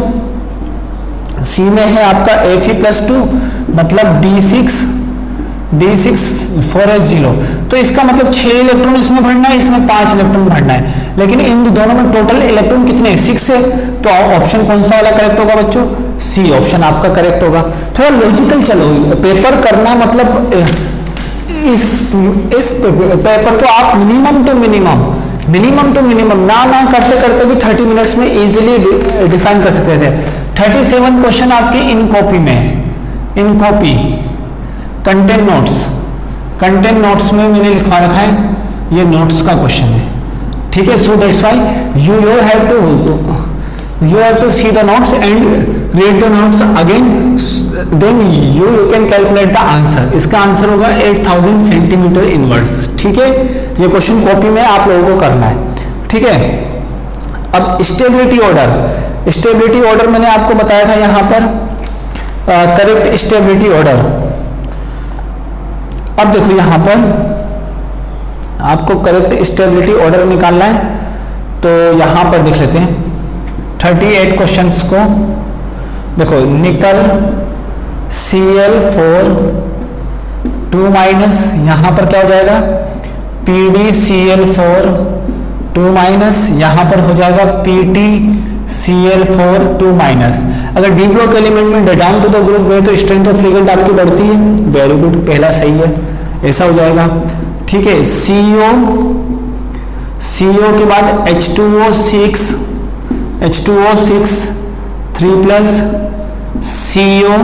सी में है आपका Fe+2 मतलब D6 4s0। तो इसका मतलब 6 इलेक्ट्रॉन इसमें भरना है, इसमें 5 इलेक्ट्रॉन भरना है, लेकिन इन दोनों में टोटल इलेक्ट्रॉन कितने, 6 है। तो ऑप्शन कौन सा वाला करेक्ट होगा बच्चों, सी ऑप्शन आपका करेक्ट होगा। थोड़ा लॉजिकल चलो, पेपर करना मतलब इस पेपर को आप मिनिमम टू मिनिमम ना करते करते भी 30 मिनट्स में इजीली डिफाइन कर सकते थे। 37 क्वेश्चन आपके इन कॉपी में, इन कॉपी कंटेंट नोट्स में मैंने लिखवा रखा है, ये नोट्स का क्वेश्चन है, ठीक है। So that's why you have to see the notes and read the notes again, then you can calculate the answer. इसका आंसर होगा 8000 सेंटीमीटर इनवर्स, ठीक है। ये क्वेश्चन कॉपी में आप लोगों को करना है, ठीक है। अब स्टेबिलिटी ऑर्डर मैंने आपको बताया था यहां पर, करेक्ट स्टेबिलिटी ऑर्डर। अब देखो यहां पर आपको करेक्ट स्टेबिलिटी ऑर्डर निकालना है, तो यहां पर देख लेते हैं 38 क्वेश्चंस को। देखो निकल Cl4 2-, यहां पर क्या हो जाएगा PdCl4 2-, यहां पर हो जाएगा PtCl4 2-। अगर डी ब्लॉक एलिमेंट में डाउन टू द ग्रुप गए तो स्ट्रेंथ ऑफ लिगेंड आपकी बढ़ती है, वेरी गुड, पहला सही है, ऐसा हो जाएगा, ठीक है। CO के बाद H2O6 3+ CO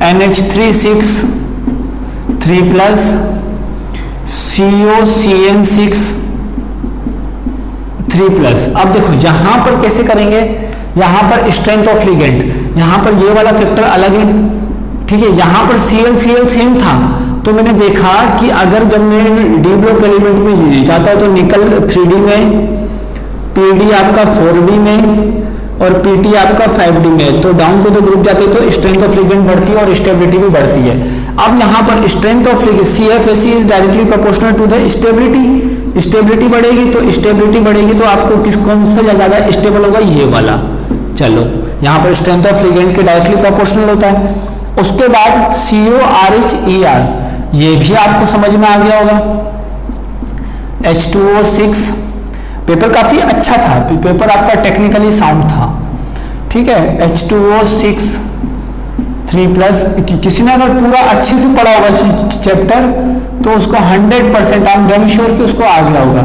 NH3 3+ COCN6 3+। अब देखो यहां पर कैसे करेंगे, यहां पर स्ट्रेंथ ऑफ लिगेंड, यहां पर ये वाला फैक्टर अलग है, ठीक है। यहां पर Cl सेम था, तो मैंने देखा कि अगर जब मैं डी ब्लॉक एलिमेंट में जाता हूं तो निकल 3D में, PD आपका 4D में और PT आपका 5D में, तो डाउन टू द ग्रुप जाते तो स्ट्रेंथ ऑफ लिगेंड बढ़ती है और स्टेबिलिटी भी बढ़ती है। अब यहाँ पर strength of ligand CFAC is directly proportional to the stability, stability बढ़ेगी तो आपको कौन सा ज्यादा स्टेबल होगा, ये वाला। चलो यहाँ पर स्ट्रेंथ ऑफ लिगेंड के डायरेक्टली प्रोपोर्शनल होता है। उसके बाद CORHER, ये भी आपको समझ में आ गया होगा। H2O6, पेपर काफी अच्छा था, पेपर आपका टेक्निकली साउंड था, ठीक है। H2O6 3+, किसी ने अगर पूरा अच्छे से पढ़ा होगा चैप्टर तो उसको 100% आई एम डैम श्योर कि उसको आ गया होगा।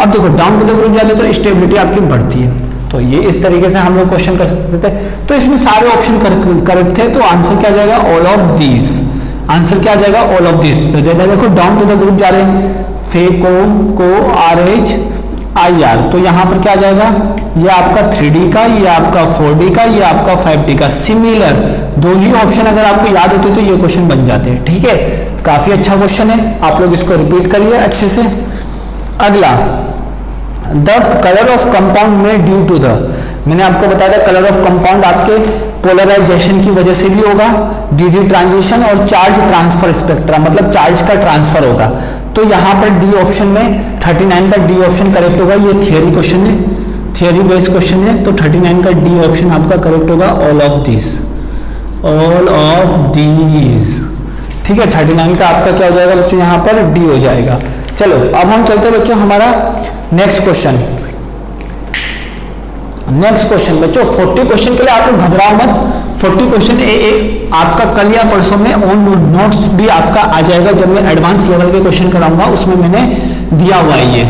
अब देखो डाउन टू द ग्रुप जाते तो स्टेबिलिटी आपकी बढ़ती है, तो ये इस तरीके से हम लोग क्वेश्चन कर सकते थे। तो इसमें सारे ऑप्शन करेक्ट थे, तो आंसर क्या जाएगा, ऑल ऑफ दीज। आंसर क्या जाएगा, ऑल ऑफ दीज। तो देखो डाउन टू द ग्रुप जा रहे हैं, FeCO-RH-IR, तो यहाँ पर क्या जाएगा, ये आपका 3D का, ये आपका 4D का, ये आपका 5D का। सिमिलर दो ही ऑप्शन अगर आपको याद होते तो ये क्वेश्चन बन जाते हैं, ठीक है। काफी अच्छा क्वेश्चन है, आप लोग इसको रिपीट करिए अच्छे से। अगला, द कलर ऑफ कंपाउंड में ड्यू टू द, मैंने आपको बताया था कलर ऑफ कंपाउंड आपके पोलराइजेशन की वजह से भी होगा, डी ट्रांजिशन और चार्ज ट्रांसफर स्पेक्ट्रा, मतलब चार्ज का ट्रांसफर होगा। तो यहाँ पर डी ऑप्शन में 39 का डी ऑप्शन करेक्ट होगा। ये थियरी क्वेश्चन है, थियरी बेस्ड क्वेश्चन है, तो 39 का डी ऑप्शन आपका करेक्ट होगा, ऑल ऑफ दिस, ठीक है। 39 का आपका क्या हो जाएगा बच्चों, यहाँ पर डी हो जाएगा। चलो अब हम चलते हैं बच्चों हमारा नेक्स्ट क्वेश्चन। नेक्स्ट क्वेश्चन बच्चों 40 क्वेश्चन के लिए आप लोग घबराओ मत, 40 क्वेश्चन आपका कल या परसों में ऑन नोट्स भी आपका आ जाएगा, जब मैं एडवांस लेवल के क्वेश्चन कराऊंगा उसमें मैंने दिया हुआ है। ये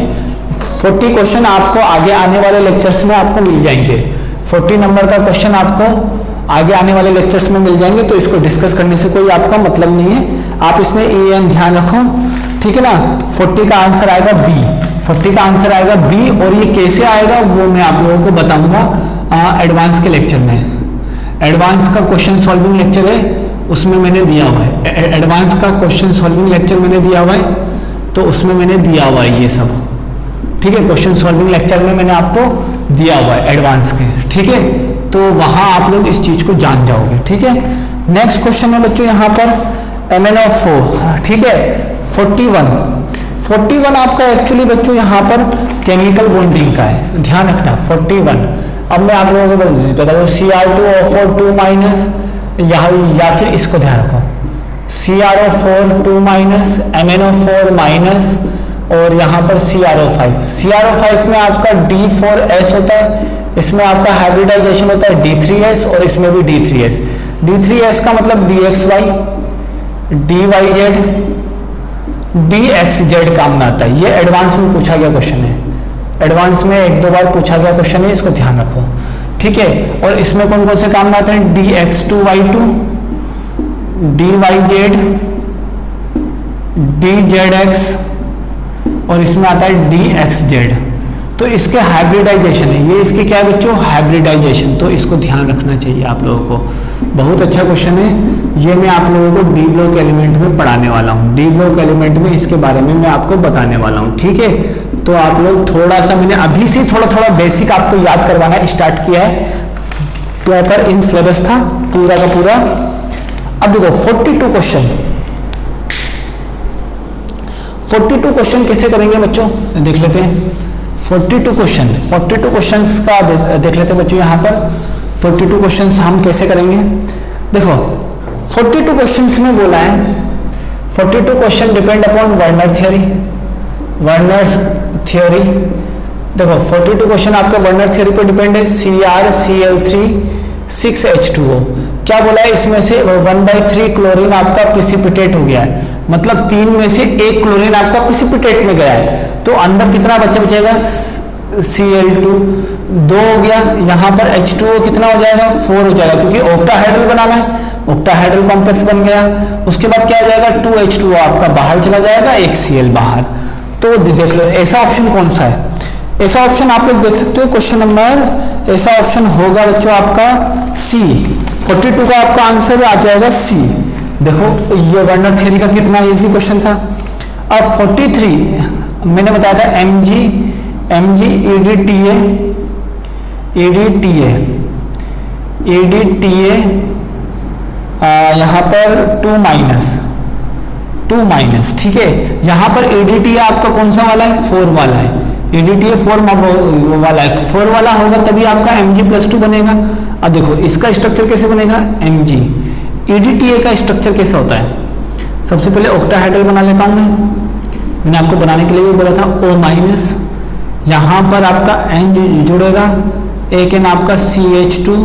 40 क्वेश्चन आपको आगे आने वाले लेक्चर्स में आपको मिल जाएंगे। 40 नंबर का क्वेश्चन आपको आगे आने वाले लेक्चर्स में मिल जाएंगे, तो इसको डिस्कस करने से कोई आपका मतलब नहीं है। आप इसमें EN ध्यान रखो, ठीक है ना। 40 का आंसर आएगा बी, 40 का आंसर आएगा बी, और ये कैसे आएगा वो मैं आप लोगों को बताऊंगा एडवांस के लेक्चर में, एडवांस का क्वेश्चन सॉल्विंग लेक्चर है, उसमें मैंने दिया हुआ है। एडवांस का क्वेश्चन सॉल्विंग लेक्चर मैंने दिया हुआ है, तो उसमें मैंने दिया हुआ है ये सब, ठीक है। क्वेश्चन सॉल्विंग लेक्चर में मैंने आपको दिया हुआ है एडवांस के, ठीक है। तो वहां आप लोग इस चीज को जान जाओगे, ठीक है। नेक्स्ट क्वेश्चन है बच्चों यहाँ पर MnO4, ठीक है। 41 आपका एक्चुअली बच्चों यहाँ पर केमिकल बॉन्डिंग का है, ध्यान रखना 41। अब मैं आप लोगों को बता दूं CR2O4 2 माइनस, या फिर इसको ध्यान रखो CrO4 2 माइनस, MnO4 माइनस, और यहाँ पर CrO5 में आपका D4S होता है, इसमें आपका हाइब्रिडाइजेशन होता है D3S, और इसमें भी D3S का मतलब DXY, DYZ, DXZ काम में आता है। ये एडवांस में पूछा गया क्वेश्चन है, एडवांस में 1-2 बार पूछा गया क्वेश्चन है, इसको ध्यान रखो, ठीक है। और इसमें कौन कौन से काम में आते हैं, DX2Y2, DYZ, DZX, और इसमें आता है DXZ। तो इसके हाइब्रिडाइजेशन है, ये इसके क्या है बच्चों, हाइब्रिडाइजेशन। तो इसको ध्यान रखना चाहिए आप लोगों को, बहुत अच्छा क्वेश्चन है ये। मैं आप लोगों को डी ब्लॉक एलिमेंट में पढ़ाने वाला हूँ, डी ब्लॉक एलिमेंट में इसके बारे में मैं आपको बताने वाला हूँ, ठीक है। तो आप लोग थोड़ा सा, मैंने अभी से थोड़ा बेसिक आपको याद करवाना स्टार्ट किया है, प्रॉपर इन सिलेबस था पूरा का पूरा। अब देखो 42 क्वेश्चन कैसे करेंगे बच्चों, देख लेते हैं। 42 क्वेश्चंस का देख लेते हैं बच्चों। यहाँ पर 42 क्वेश्चंस हम कैसे करेंगे, देखो 42 क्वेश्चंस में बोला है 42 question depend upon Werner's theory. देखो 42 क्वेश्चन आपका वर्नर थ्योरी पर डिपेंड है। CrCl3 6H2O, क्या बोला है, इसमें से 1/3 क्लोरीन आपका प्रिसिपिटेट हो गया है, मतलब 3 में से 1 क्लोरीन आपका प्रिसिपिटेट में गया है, तो अंदर कितना बचेगा, Cl2 2 हो गया, यहाँ पर H2O कितना हो जाएगा, 4 हो जाएगा, क्योंकि ऑक्टाहाइड्रल बनाना है, ऑक्टाहाइड्रल कॉम्प्लेक्स बन गया। उसके बाद क्या हो जाएगा, 2H2O आपका बाहर चला जाएगा, 1 Cl बाहर। तो देख लो ऐसा ऑप्शन कौन सा है, ऐसा ऑप्शन आप लोग देख सकते हो क्वेश्चन नंबर, ऐसा ऑप्शन होगा बच्चों आपका C। 42 का आपका आंसर आ जाएगा C। देखो ये वर्नर थ्योरी का कितना इजी क्वेश्चन था। अब 43 मैंने बताया था Mg EDTA यहाँ पर 2 माइनस, ठीक है। यहाँ पर EDTA आपका कौन सा वाला है, 4 वाला है, EDTA 4 वाला है, 4 वाला होगा तभी आपका Mg+2 बनेगा। अब देखो इसका स्ट्रक्चर कैसे बनेगा, Mg EDTA का स्ट्रक्चर कैसा होता है, सबसे पहले ऑक्टाहाइड्रल बना लेता हूं मैंने आपको बनाने के लिए भी बोला था O-, यहाँ पर आपका N जुड़ेगा, एक N आपका CH2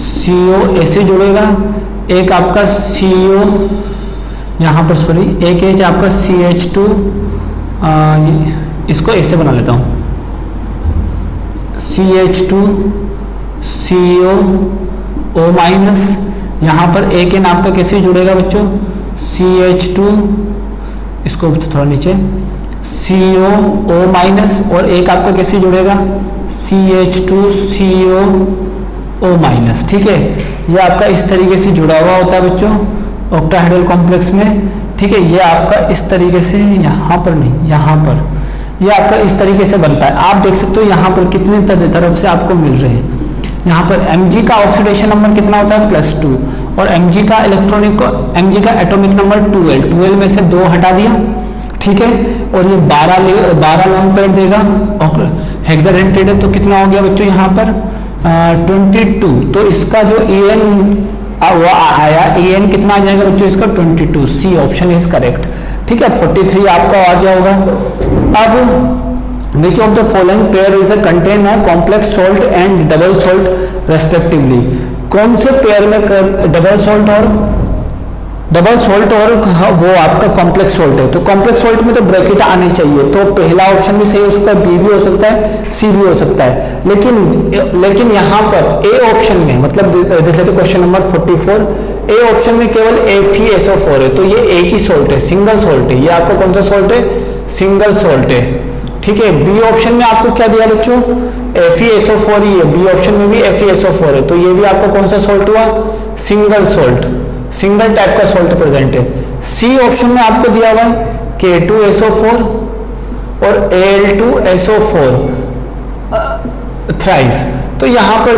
CO ऐसे जुड़ेगा, एक आपका CO यहाँ पर सॉरी एक H आपका CH2 इसको ऐसे बना लेता हूँ, CH2 CO O-, यहाँ पर एक N आपका कैसे जुड़ेगा बच्चों, CH2 इसको थोड़ा नीचे CO O-, और एक आपका कैसे जुड़ेगा, CH2 CO O-, ठीक है। ये आपका इस तरीके से जुड़ा हुआ होता है बच्चों ऑक्टाहाइड्रल कॉम्प्लेक्स में, ठीक है। ये आपका इस तरीके से, यहाँ पर नहीं, यहाँ पर ये आपका इस तरीके से बनता है। आप देख सकते हो यहाँ पर कितने तरफ से आपको मिल रहे हैं। यहाँ पर Mg का ऑक्सीडेशन नंबर कितना होता है, +2, और Mg का एटॉमिक नंबर 12 में से 2 हटा दिया, ठीक है। और ये 12 लॉन्ग पेयर देगा, और हेक्साडेंटेड है, तो कितना हो गया बच्चों यहाँ पर 22। तो इसका जो En वो आया, En कितना आ जाएगा बच्चों इसका 22। C ऑप्शन इज करेक्ट, ठीक है। 43 आपका आ गया होगा। अब which of the following pair is a contain a complex salt and double salt respectively, कौन से पेयर में डबल सॉल्ट और वो आपका कॉम्प्लेक्स सॉल्ट है, तो कॉम्प्लेक्स सॉल्ट में तो ब्रैकेट आने चाहिए, तो पहला ऑप्शन भी सही हो सकता है, बी भी हो सकता है, सी भी हो सकता है, लेकिन यहाँ पर ए ऑप्शन में, मतलब देख लेते क्वेश्चन नंबर 44, ए ऑप्शन में केवल FeSO4 है, तो ये एक ही सॉल्ट है, सिंगल सॉल्ट है, ये आपका कौन सा सॉल्ट है, सिंगल सॉल्ट है, ठीक है। बी ऑप्शन में आपको क्या दिया बच्चों, FeSO4 ही है, बी ऑप्शन में भी FeSO4 है, तो ये भी आपका कौन सा सोल्ट हुआ, सिंगल सोल्ट, सिंगल टाइप का सोल्ट प्रेजेंट है। सी ऑप्शन में आपको दिया हुआ है K2SO4 और Al2SO4 थ्राइस, तो यहाँ पर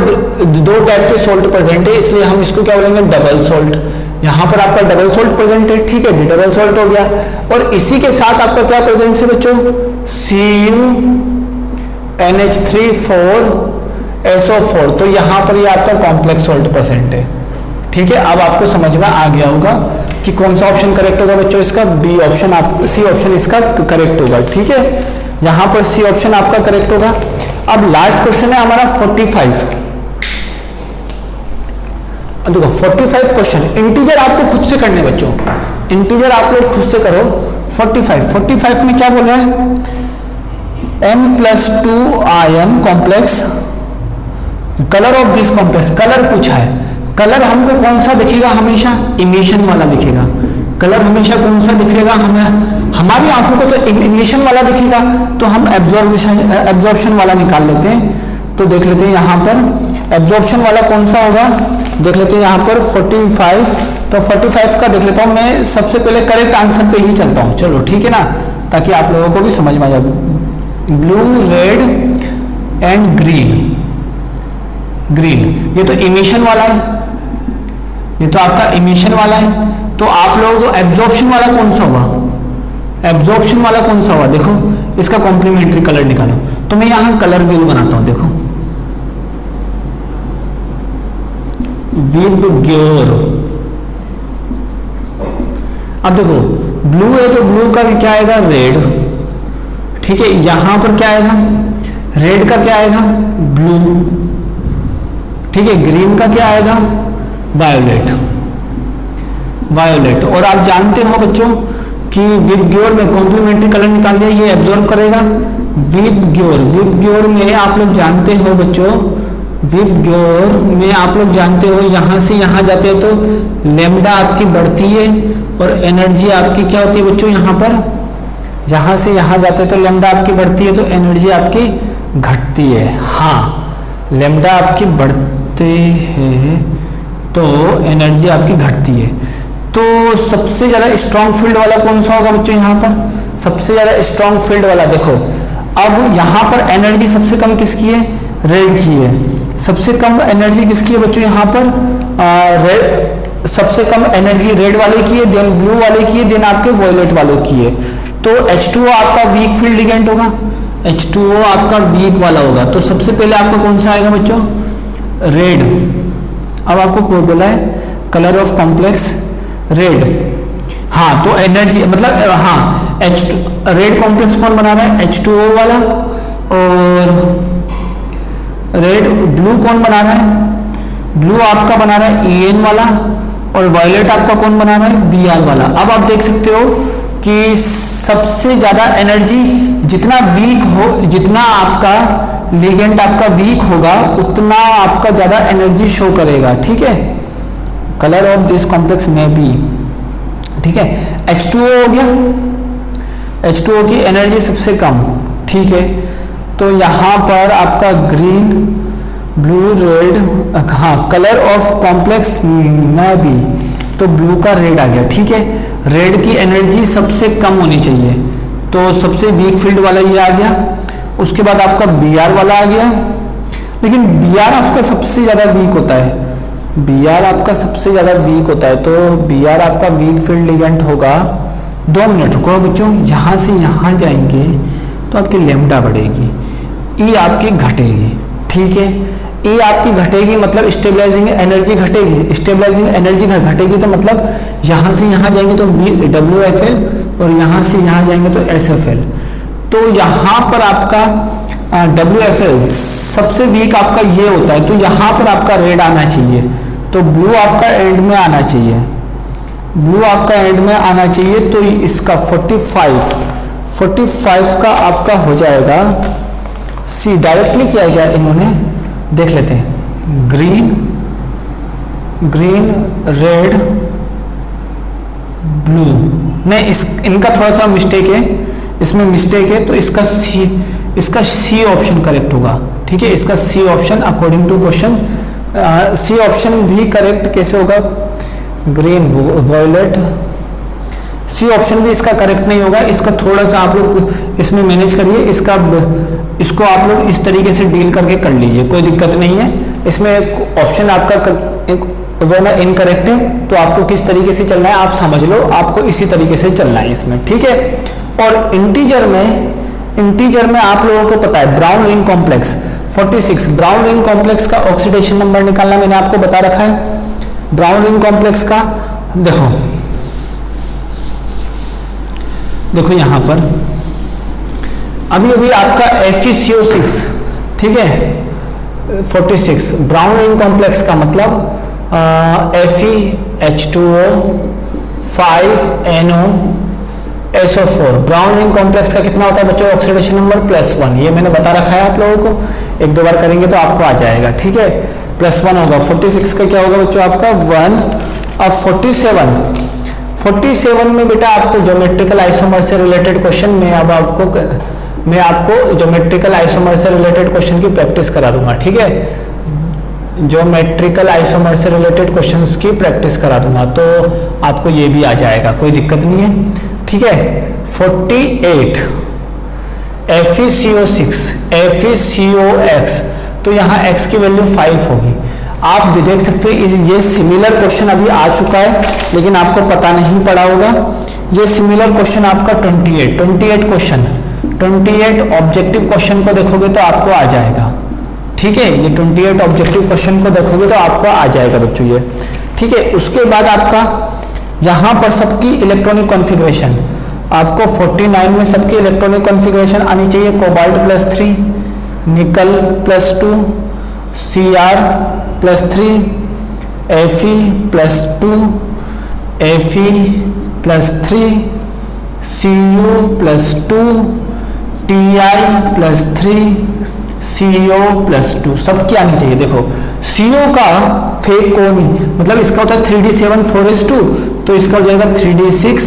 दो टाइप के सोल्ट प्रेजेंट है, इसलिए हम इसको क्या बोलेंगे, डबल सोल्ट। यहाँ पर आपका डबल सोल्ट प्रेजेंट है, ठीक है, डबल सोल्ट हो गया। और इसी के साथ आपका क्या प्रेजेंस है बच्चों, CuNH3,4SO4, तो यहाँ पर ये आपका कॉम्प्लेक्स सोल्ट प्रेजेंट है, ठीक है। अब आपको समझ में आ गया होगा कि कौन सा ऑप्शन करेक्ट होगा बच्चों, इसका बी ऑप्शन, आप सी ऑप्शन इसका करेक्ट होगा, ठीक है। यहाँ पर सी ऑप्शन आपका करेक्ट होगा। अब लास्ट क्वेश्चन है हमारा 45। देखो 45 क्वेश्चन इंटीजर आपको खुद से करने बच्चों, इंटीजर आप लोग खुद से करो। 45 में क्या बोल रहा है, M+2 ion complex, colour of this complex, colour पूछा है। कलर हमको कौन सा दिखेगा, हमेशा इमिशन वाला दिखेगा। कलर हमेशा कौन सा दिखेगा, हमें हमारी आंखों को तो इमिशन वाला दिखेगा, तो हम एब्जॉर्प्शन वाला निकाल लेते हैं। तो देख लेते हैं यहाँ पर एब्जॉर्प्शन वाला कौन सा होगा, देख लेते हैं यहाँ पर 45। तो 45 का देख लेता हूँ मैं, सबसे पहले करेक्ट आंसर पे ही चलता हूँ, चलो ठीक है ना, ताकि आप लोगों को भी समझ में आ जाए। Blue, red and green, green ये तो इमिशन वाला है, ये तो आपका इमिशन वाला है। तो आप लोगों को एब्जॉर्प्शन वाला कौन सा हुआ, एब्जॉर्प्शन वाला कौन सा हुआ, देखो इसका कॉम्प्लीमेंट्री कलर निकालो। तो मैं यहां कलर व्हील बनाता हूं, देखो विबग्योर। अब देखो ब्लू है तो ब्लू का भी क्या आएगा, रेड, ठीक है। यहां पर क्या आएगा, रेड का क्या आएगा, ब्लू, ठीक है। ग्रीन का क्या आएगा, वायोलेट, वायोलेट। और आप जानते हो बच्चों कि विबग्योर में कॉम्प्लीमेंट्री कलर निकाल दिया, ये एब्जॉर्ब करेगा। विबग्योर, विबग्योर में आप लोग जानते हो बच्चों, विबग्योर में आप लोग जानते हो यहां से यहां जाते हो तो लेमडा आपकी बढ़ती है और एनर्जी आपकी क्या होती है बच्चों, यहाँ पर यहां से यहां जाते हो तो लेमडा आपकी बढ़ती है तो एनर्जी आपकी घटती है। हाँ, लेमडा आपकी बढ़ती है तो एनर्जी आपकी घटती है। तो सबसे ज्यादा स्ट्रॉन्ग फील्ड वाला कौन सा होगा बच्चों, यहाँ पर सबसे ज्यादा स्ट्रॉन्ग फील्ड वाला, देखो अब यहाँ पर एनर्जी सबसे कम किसकी है, रेड की है। सबसे कम एनर्जी किसकी है बच्चों, यहाँ पर रेड, सबसे कम एनर्जी रेड वाले की है, देन ब्लू वाले की है, देन आपके वॉयलेट वाले की है। तो H2O आपका वीक फील्ड लिगेंड होगा, H2O आपका वीक वाला होगा। तो सबसे पहले आपका कौन सा आएगा बच्चों, रेड। अब आपको कोई बोला है कलर ऑफ कॉम्प्लेक्स रेड, हाँ तो एनर्जी मतलब हाँ H2 रेड कॉम्प्लेक्स कौन बना रहा है, H2O वाला। और रेड ब्लू कौन बना रहा है, ब्लू आपका बना रहा है EN वाला। और वायलेट आपका कौन बना रहा है, Br वाला। अब आप देख सकते हो कि सबसे ज्यादा एनर्जी जितना वीक हो, जितना आपका लिगेंड आपका वीक होगा उतना आपका ज्यादा एनर्जी शो करेगा, ठीक है। कलर ऑफ दिस कॉम्प्लेक्स में बी, ठीक है। H2O हो गया, H2O की एनर्जी सबसे कम, ठीक है। तो यहाँ पर आपका ग्रीन, ब्लू, रेड, हाँ कलर ऑफ कॉम्प्लेक्स में बी, तो ब्लू का रेड आ गया, ठीक है। रेड की एनर्जी सबसे कम होनी चाहिए, तो सबसे वीक फील्ड वाला ये आ गया। उसके बाद आपका Br वाला आ गया, लेकिन Br आपका सबसे ज्यादा वीक होता है, Br आपका सबसे ज्यादा वीक होता है। तो Br आपका वीक फील्ड लिगेंड होगा। 2 मिनट रुको बच्चों, यहां से यहां जाएंगे तो आपकी लेमडा बढ़ेगी, E आपकी घटेगी, ठीक है। E आपकी घटेगी मतलब स्टेबलाइजिंग एनर्जी घटेगी, स्टेबलाइजिंग एनर्जी घटेगी तो मतलब यहां से यहां जाएंगे तो WFL और यहां से यहां जाएंगे तो SFL। तो यहां पर आपका WFL सबसे वीक आपका ये होता है, तो यहां पर आपका रेड आना चाहिए, तो ब्लू आपका एंड में आना चाहिए, ब्लू आपका एंड में आना चाहिए। तो इसका 45 का आपका हो जाएगा सी। डायरेक्टली किया गया इन्होंने, देख लेते हैं ग्रीन, ग्रीन, रेड, ब्लू। नहीं इनका थोड़ा सा मिस्टेक है, इसमें मिस्टेक है, तो इसका सी ऑप्शन करेक्ट होगा। ठीक है, इसका C option according to question, C option भी करेक्ट कैसे होगा, ग्रीन वॉयलेट, सी ऑप्शन भी इसका करेक्ट नहीं होगा। इसका थोड़ा सा आप लोग इसमें मैनेज करिए, इसको आप लोग इस तरीके से डील करके कर लीजिए, कोई दिक्कत नहीं है। इसमें ऑप्शन आपका दोनों इनकरेक्ट है, तो आपको किस तरीके से चलना है आप समझ लो, आपको इसी तरीके से चलना है इसमें। ठीक है, और इंटीजर में आप लोगों को पता है brown ring complex 46, brown ring complex का ऑक्सीडेशन नंबर निकालना मैंने आपको बता रखा है। ब्राउन रिंग कॉम्प्लेक्स का देखो यहां पर अभी आपका FeCO6, ठीक है 46, ब्राउन रिंग कॉम्प्लेक्स का मतलब FeH2O 5NO SO4, brown ring complex का कितना होता है बच्चों ऑक्सीडेशन नंबर +1, ये मैंने बता रखा है आप लोगों को, एक दो बार करेंगे तो आपको आ जाएगा। ठीक है, +1 होगा। 46 का क्या होगा बच्चों आपका 1। अब 47 में बेटा आपको ज्योमेट्रिकल आइसोमर से रिलेटेड क्वेश्चन मैं आपको ज्योमेट्रिकल आइसोमर से रिलेटेड क्वेश्चन की प्रैक्टिस करा दूंगा। ठीक है, ज्योमेट्रिकल आइसोमर से रिलेटेड क्वेश्चंस की प्रैक्टिस करा दूंगा, तो आपको ये भी आ जाएगा, कोई दिक्कत नहीं है। ठीक है, 48 FeCO6 FeCOX, तो यहाँ x की वैल्यू 5 होगी। आप भी देख सकते हैं ये सिमिलर क्वेश्चन अभी आ चुका है, लेकिन आपको पता नहीं पड़ा होगा। ये सिमिलर क्वेश्चन आपका 28 क्वेश्चन, 28 ऑब्जेक्टिव क्वेश्चन को देखोगे तो आपको आ जाएगा। ठीक है, ये 28 ऑब्जेक्टिव क्वेश्चन को देखोगे तो आपको आ जाएगा बच्चों ये। ठीक है, उसके बाद आपका यहाँ पर सबकी इलेक्ट्रॉनिक कॉन्फ़िगरेशन, आपको 49 में सबकी इलेक्ट्रॉनिक कॉन्फ़िगरेशन आनी चाहिए। कोबाल्ट +3, निकल +2, Cr +3, Fe+2, Fe+3, Cu+2, Ti+3, CO+2 सबकी आनी चाहिए। देखो CO का फेक कोनी मतलब इसका होता है 3d7 4s2, तो इसका हो जाएगा 3d6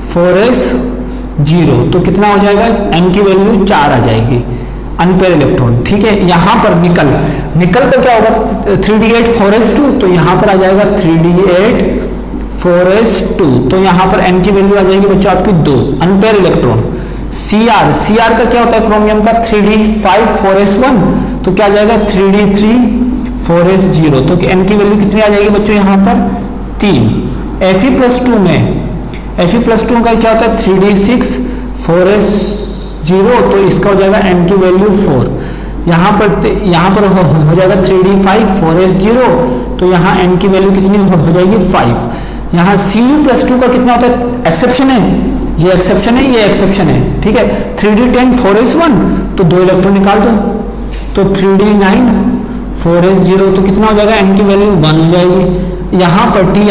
4s0, तो कितना हो जाएगा n की वैल्यू 4 आ जाएगी, अनपेयर इलेक्ट्रॉन। ठीक है, यहाँ पर निकल का क्या होगा 3d8 4s2, तो यहाँ पर आ जाएगा 3d8 4s2, तो यहाँ पर n की वैल्यू आ जाएगी बच्चों आपकी 2, अनपेयर इलेक्ट्रॉन। Cr का क्या होता है क्रोमियम का 3d5 4s1, तो क्या आ जाएगा 3d3 4s0, तो n की वैल्यू कितनी आ जाएगी बच्चों यहाँ पर 3। Fe+2 में Fe+2 का क्या होता है 3d6 4s0, तो इसका हो जाएगा n की वैल्यू 4। यहाँ पर हो जाएगा 3d5 4s0, तो यहाँ n की वैल्यू कितनी हो जाएगी 5। यहाँ Cu+2 का कितना होता है, एक्सेप्शन है, ये एक्सेप्शन है, ये एक्सेप्शन है। ठीक है, 3d10 4s1, तो 2 इलेक्ट्रॉन निकाल दो, तो 3d9 4s0, तो कितना हो जाएगा n की वैल्यू 1 हो जाएगी। यहाँ पर Ti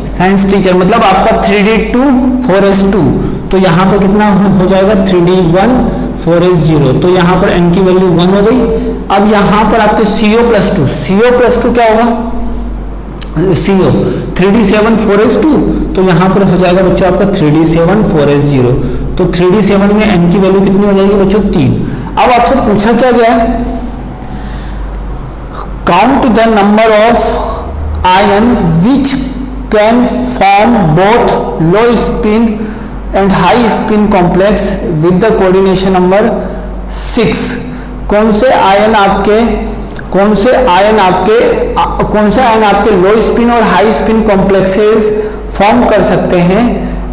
साइंस टीचर मतलब आपका 3d2 4s2, तो यहाँ पर कितना हो जाएगा 3d1 4s0, तो यहाँ पर n की वैल्यू 1 हो गई। अब यहाँ पर आपके CO+2 क्या होगा CO 3d7 4s2, तो यहाँ पर हो जाएगा बच्चों आपका 3d7 4s0, तो 3d7 में n की वैल्यू कितनी हो जाएगी बच्चों 3। अब आपसे पूछा क्या गया, count the number of ion which can form both low spin and high spin complex with the coordination number 6। कौन से आयन आपके लो स्पिन और हाई स्पिन कॉम्प्लेक्सेस फॉर्म कर सकते हैं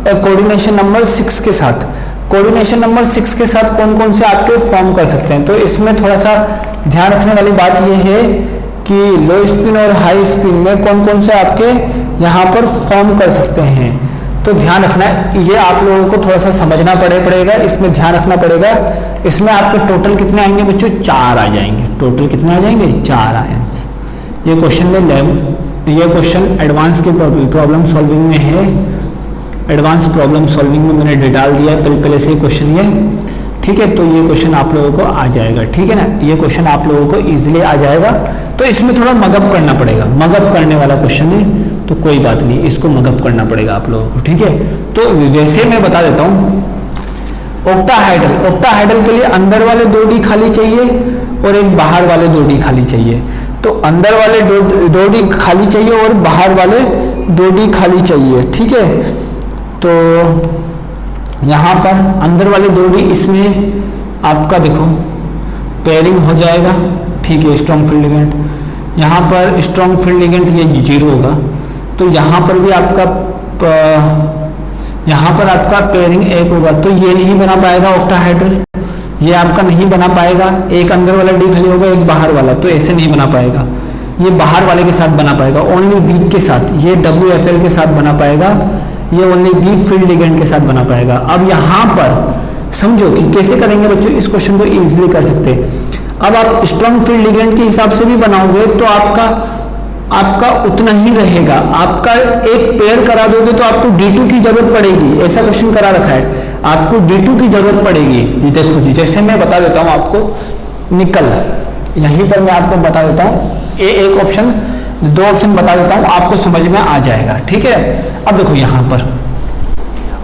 कोऑर्डिनेशन नंबर 6 के साथ। कोऑर्डिनेशन नंबर 6 के साथ कौन कौन से आपके फॉर्म कर सकते हैं, तो इसमें थोड़ा सा ध्यान रखने वाली बात यह है कि लो स्पिन और हाई स्पिन में कौन कौन से आपके यहाँ पर फॉर्म कर सकते हैं, तो ध्यान रखना है, ये आप लोगों को थोड़ा सा समझना पड़ेगा, इसमें ध्यान रखना पड़ेगा। इसमें आपके टोटल कितने आएंगे बच्चों 4 आ जाएंगे, टोटल कितने आ जाएंगे 4 आयंस। ये क्वेश्चन में ये क्वेश्चन एडवांस के प्रॉब्लम सॉल्विंग में है, एडवांस प्रॉब्लम सॉल्विंग में मैंने डाल दिया है पहले से क्वेश्चन ये। ठीक है, तो ये क्वेश्चन आप लोगों को आ जाएगा। ठीक है ना, ये क्वेश्चन आप लोगों को इजीली आ जाएगा, तो इसमें थोड़ा मगअप करना पड़ेगा, मगअप करने वाला क्वेश्चन है, तो कोई बात नहीं, इसको मगअप करना पड़ेगा आप लोगों को। ठीक है, तो वैसे मैं बता देता हूँ, ऑक्टाहाइड्रल के लिए अंदर वाले 2d खाली चाहिए और एक बाहर वाले 2d खाली चाहिए। तो अंदर वाले 2d खाली चाहिए और बाहर वाले 2d खाली चाहिए, ठीक है। तो यहाँ पर अंदर वाले 2d इसमें आपका देखो पेयरिंग हो जाएगा, ठीक है, स्ट्रॉन्ग फील्ड लिगेंड। यहाँ पर स्ट्रॉन्ग फील्ड लिगेंड ये 0 होगा, तो यहाँ पर भी आपका पेयरिंग 1 होगा, तो ये नहीं बना पाएगा ऑक्टाहाइड्रल, ये आपका नहीं बना पाएगा। एक अंदर वाला डी खाली होगा, एक बाहर वाला, तो ऐसे नहीं बना पाएगा। ये बाहर वाले के साथ बना पाएगा, ओनली वीक के साथ, ये WFL के साथ बना पाएगा, ये ओनली वीक फील्ड लिगेंड के साथ बना पाएगा। अब यहाँ पर समझो कि कैसे करेंगे बच्चों, इस क्वेश्चन को इजीली कर सकते हैं। अब आप स्ट्रॉन्ग फील्ड लिगेंड के हिसाब से भी बनाओगे तो आपका उतना ही रहेगा। आपका एक पेयर करा दोगे तो आपको D2 की जरूरत पड़ेगी, ऐसा क्वेश्चन करा रखा है, आपको D2 की जरूरत पड़ेगी। जी देखो जी, जैसे मैं बता देता हूँ आपको निकल, यहीं पर मैं आपको बता देता हूँ, एक ऑप्शन 2 ऑप्शन बता देता हूँ, आपको समझ में आ जाएगा, ठीक है। अब देखो यहाँ पर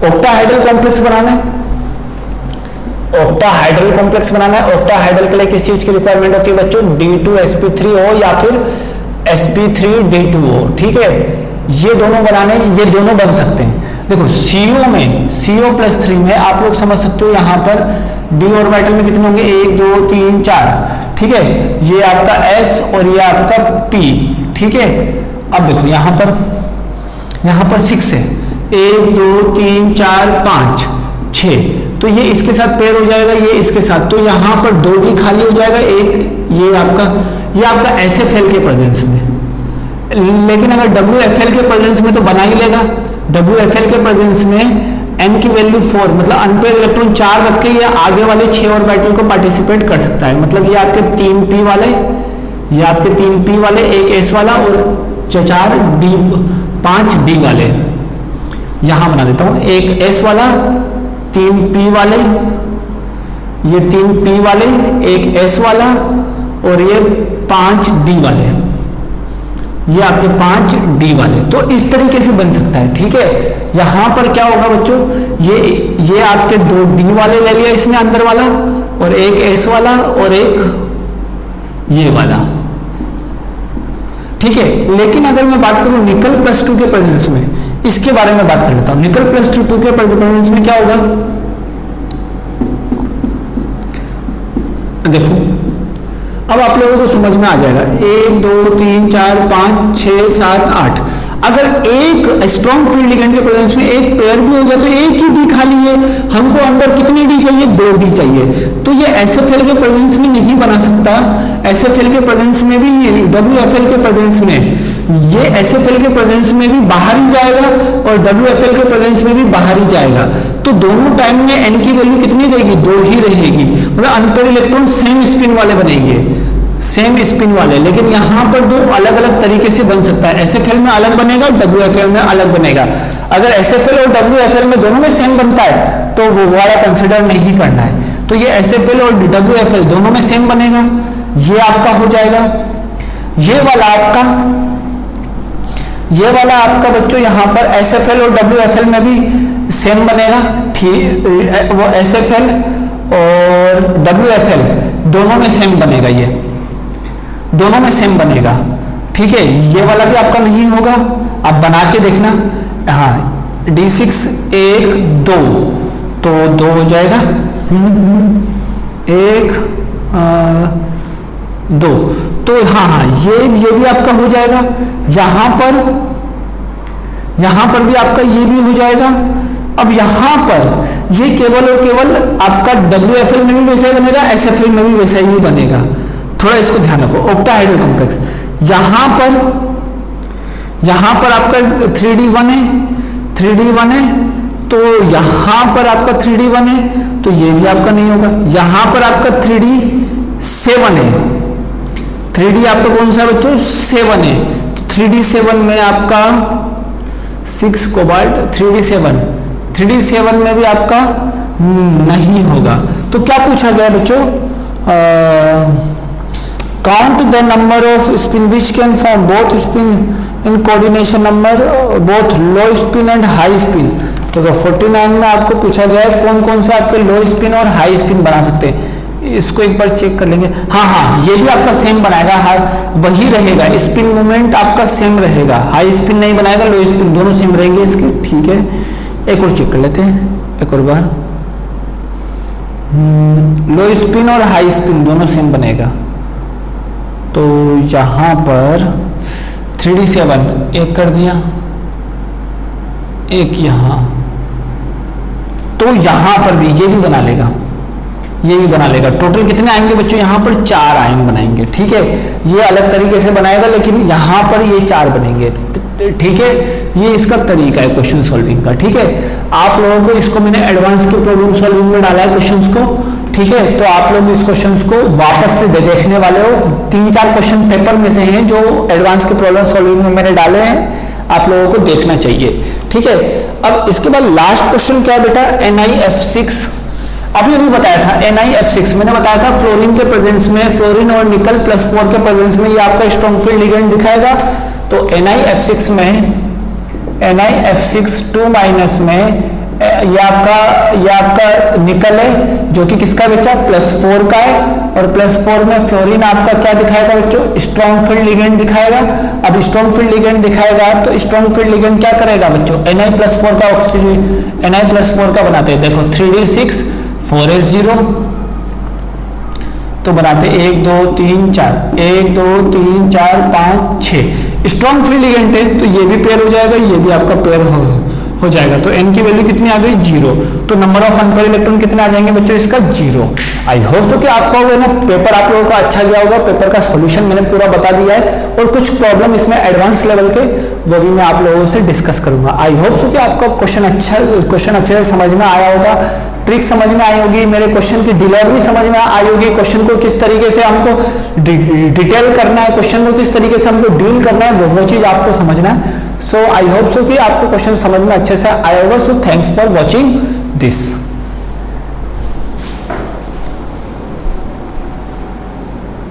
ऑक्टाहाइड्रल कॉम्प्लेक्स बनाना है, ऑक्टाहाइड्रल कॉम्प्लेक्स बनाना है। ऑक्टाहाइड्रल के लिए किस चीज की रिक्वायरमेंट होती है बच्चों, D2sp3 हो या फिर sp3d2 हो, ठीक है। ये दोनों बनाने, ये दोनों बन सकते हैं। देखो CO में, CO+3 में आप लोग समझ सकते हो, यहाँ पर d ऑर्बिटल में कितने होंगे, 1 2 3 4, ठीक है। ये आपका s और ये आपका p, ठीक है। अब देखो यहाँ पर 6 है, 1 2 3 4 5 6, तो ये इसके साथ पेयर हो जाएगा, ये इसके साथ, तो यहाँ पर 2d खाली हो जाएगा, एक ये आपका SFL के प्रेजेंस में। लेकिन अगर WFL के प्रेजेंस में तो बना ही लेगा। WFL के प्रेजेंस में n की वैल्यू 4, मतलब अनपेयर इलेक्ट्रॉन 4 रख के ये आगे वाले 6 ऑर्बिटल को पार्टिसिपेट कर सकता है। मतलब ये आपके 3p वाले, ये आपके 3p वाले, एक s वाला और 5d वाले, यहां बना देता हूं, एक s वाला, 3p वाले, ये 3p वाले, एक s वाला और ये 5d वाले, ये आपके 5d वाले। तो इस तरीके से बन सकता है, ठीक है। यहां पर क्या होगा बच्चों, ये आपके 2d वाले ले लिया इसने अंदर वाला, और एक s वाला और एक ये वाला, ठीक है। लेकिन अगर मैं बात करूं निकल +2 के प्रेजेंस में, इसके बारे में बात कर लेता हूं। निकल +2 के प्रेजेंस में क्या होगा, देखो अब आप लोगों को समझ में आ जाएगा। 1 2 3 4 5 6 7 8, अगर एक स्ट्रॉन्ग फील्ड लिगेंड के प्रेजेंस में एक पेयर भी हो गया तो एक ही डी खाली है, हमको अंदर कितनी डी चाहिए, 2d चाहिए। तो ये SFL के प्रेजेंस में नहीं बना सकता, SFL के प्रेजेंस में भी, WFL के प्रेजेंस में, ये SFL के प्रेजेंस में भी बाहर ही जाएगा और WFL के प्रेजेंस में भी बाहर ही जाएगा। तो दोनों टाइम में n की वैल्यू कितनी रहेगी, 2 ही रहेगी। मतलब अनपेयर इलेक्ट्रॉन सेम स्पिन वाले बनेंगे, सेम स्पिन वाले, लेकिन यहाँ पर 2 अलग अलग तरीके से बन सकता है। SFL में अलग बनेगा, WFL में अलग बनेगा। अगर SFL और WFL में दोनों में सेम बनता है तो वो वाला कंसिडर नहीं करना है। तो ये SFL और WFL दोनों में सेम बनेगा, ये आपका हो जाएगा। ये वाला आपका बच्चों यहाँ पर SFL और WFL में भी सेम बनेगा, ठीक। वो SFL और WFL दोनों में सेम बनेगा, ये दोनों में सेम बनेगा, ठीक है। ये वाला भी आपका नहीं होगा, आप बना के देखना। हाँ, D6 1 2, तो 2 हो जाएगा, 1 2, तो हाँ ये भी आपका हो जाएगा। यहाँ पर भी आपका ये भी हो जाएगा। अब यहाँ पर ये केवल और केवल आपका WFL में भी वैसा ही बनेगा, SFL में भी वैसा ही बनेगा। थोड़ा इसको ध्यान रखो। ऑक्टाहाइड्रल कॉम्प्लेक्स यहाँ पर आपका 3d1 है, तो यहाँ पर आपका 3d1 है, तो ये भी आपका नहीं होगा। यहाँ पर आपका 3d7 है, 3d आपका कौन सा है बच्चों, 7 है, तो 3d7 में आपका 6 कोबाल्ट, 3d7 में भी आपका नहीं होगा। तो क्या पूछा गया बच्चों, count the number off spin which can form both spin in coordination number, both low spin and high spin. तो 49 में आपको पूछा गया है कौन कौन से आपके लो स्पिन और हाई स्पिन बना सकते हैं। इसको एक बार चेक कर लेंगे। हाँ, ये भी आपका सेम बनाएगा, वही रहेगा, स्पिन मोमेंट आपका सेम रहेगा, हाई स्पिन नहीं बनाएगा, लो स्पिन दोनों सेम रहेंगे इसके। ठीक है, एक और चेक कर लेते हैं एक और बार। लो स्पिन और हाई स्पिन दोनों सेम बनेगा। तो यहां पर 3D7 एक कर दिया, एक यहां, तो यहां पर भी ये भी बना लेगा, ये भी बना लेगा। टोटल कितने आएंगे बच्चों, यहाँ पर 4 आएंगे बनाएंगे। ठीक है, ये अलग तरीके से बनाएगा लेकिन यहाँ पर ये 4 बनेंगे। ठीक है, ये इसका तरीका है क्वेश्चन सॉल्विंग का। ठीक है, आप लोगों को इसको मैंने एडवांस के प्रॉब्लम सॉल्विंग में डाला है क्वेश्चंस को। ठीक है, तो आप लोग इस क्वेश्चंस को वापस से देखने वाले हो। 3-4 क्वेश्चन पेपर में से हैं जो एडवांस के प्रॉब्लम सॉल्विंग में मैंने डाले हैं, आप लोगों को देखना चाहिए। ठीक है, अब इसके बाद लास्ट क्वेश्चन क्या है बेटा, NiF6। अभी बताया था NiF6 मैंने बताया था फ्लोरीन के प्रेजेंस में, फ्लोरीन और निकल +4 के प्रेजेंस में ये आपका स्ट्रॉन्ग फील्ड लिगेंड दिखाएगा। तो NiF6 में, NiF6 2- में ये आपका निकल है जो कि किसका बच्चा +4 का है, और +4 में फ्लोरीन आपका क्या दिखाएगा बच्चों, स्ट्रॉन्ग फील्ड लिगेंड दिखाएगा। अब स्ट्रॉन्ग फील्ड लिगेंड दिखाएगा तो स्ट्रॉन्ग फील्ड लिगेंड क्या करेगा बच्चों, Na+4 का ऑक्सीजन, Na+4 का बनाते हैं। देखो 3D6 4S0 तो बनाते 1 2 3 4 1 2 3 4 5 6 स्ट्रॉन्ग फील्ड लिगेंड है, तो ये भी पेयर हो जाएगा, ये भी आपका पेयर हो जाएगा। तो n की वैल्यू कितनी आ गई, 0। तो नंबर ऑफ अनपेयर इलेक्ट्रॉन कितने आ जाएंगे बच्चों, इसका 0। आई होप सो कि आपका ना पेपर आप लोगों का अच्छा गया होगा। पेपर का सॉल्यूशन मैंने पूरा बता दिया है और कुछ प्रॉब्लम इसमें एडवांस लेवल के वो भी मैं आप लोगों से डिस्कस करूंगा। आई होप सो कि आपका क्वेश्चन अच्छे से समझ में आया होगा, ट्रिक समझ में आई होगी, मेरे क्वेश्चन की डिलीवरी समझ में आई होगी, क्वेश्चन को किस तरीके से हमको डिटेल करना है, क्वेश्चन को किस तरीके से हमको डील करना है, वो चीज आपको समझना है। सो आई होप सो कि आपको क्वेश्चन समझ में अच्छे से आया होगा। So thanks for watching this.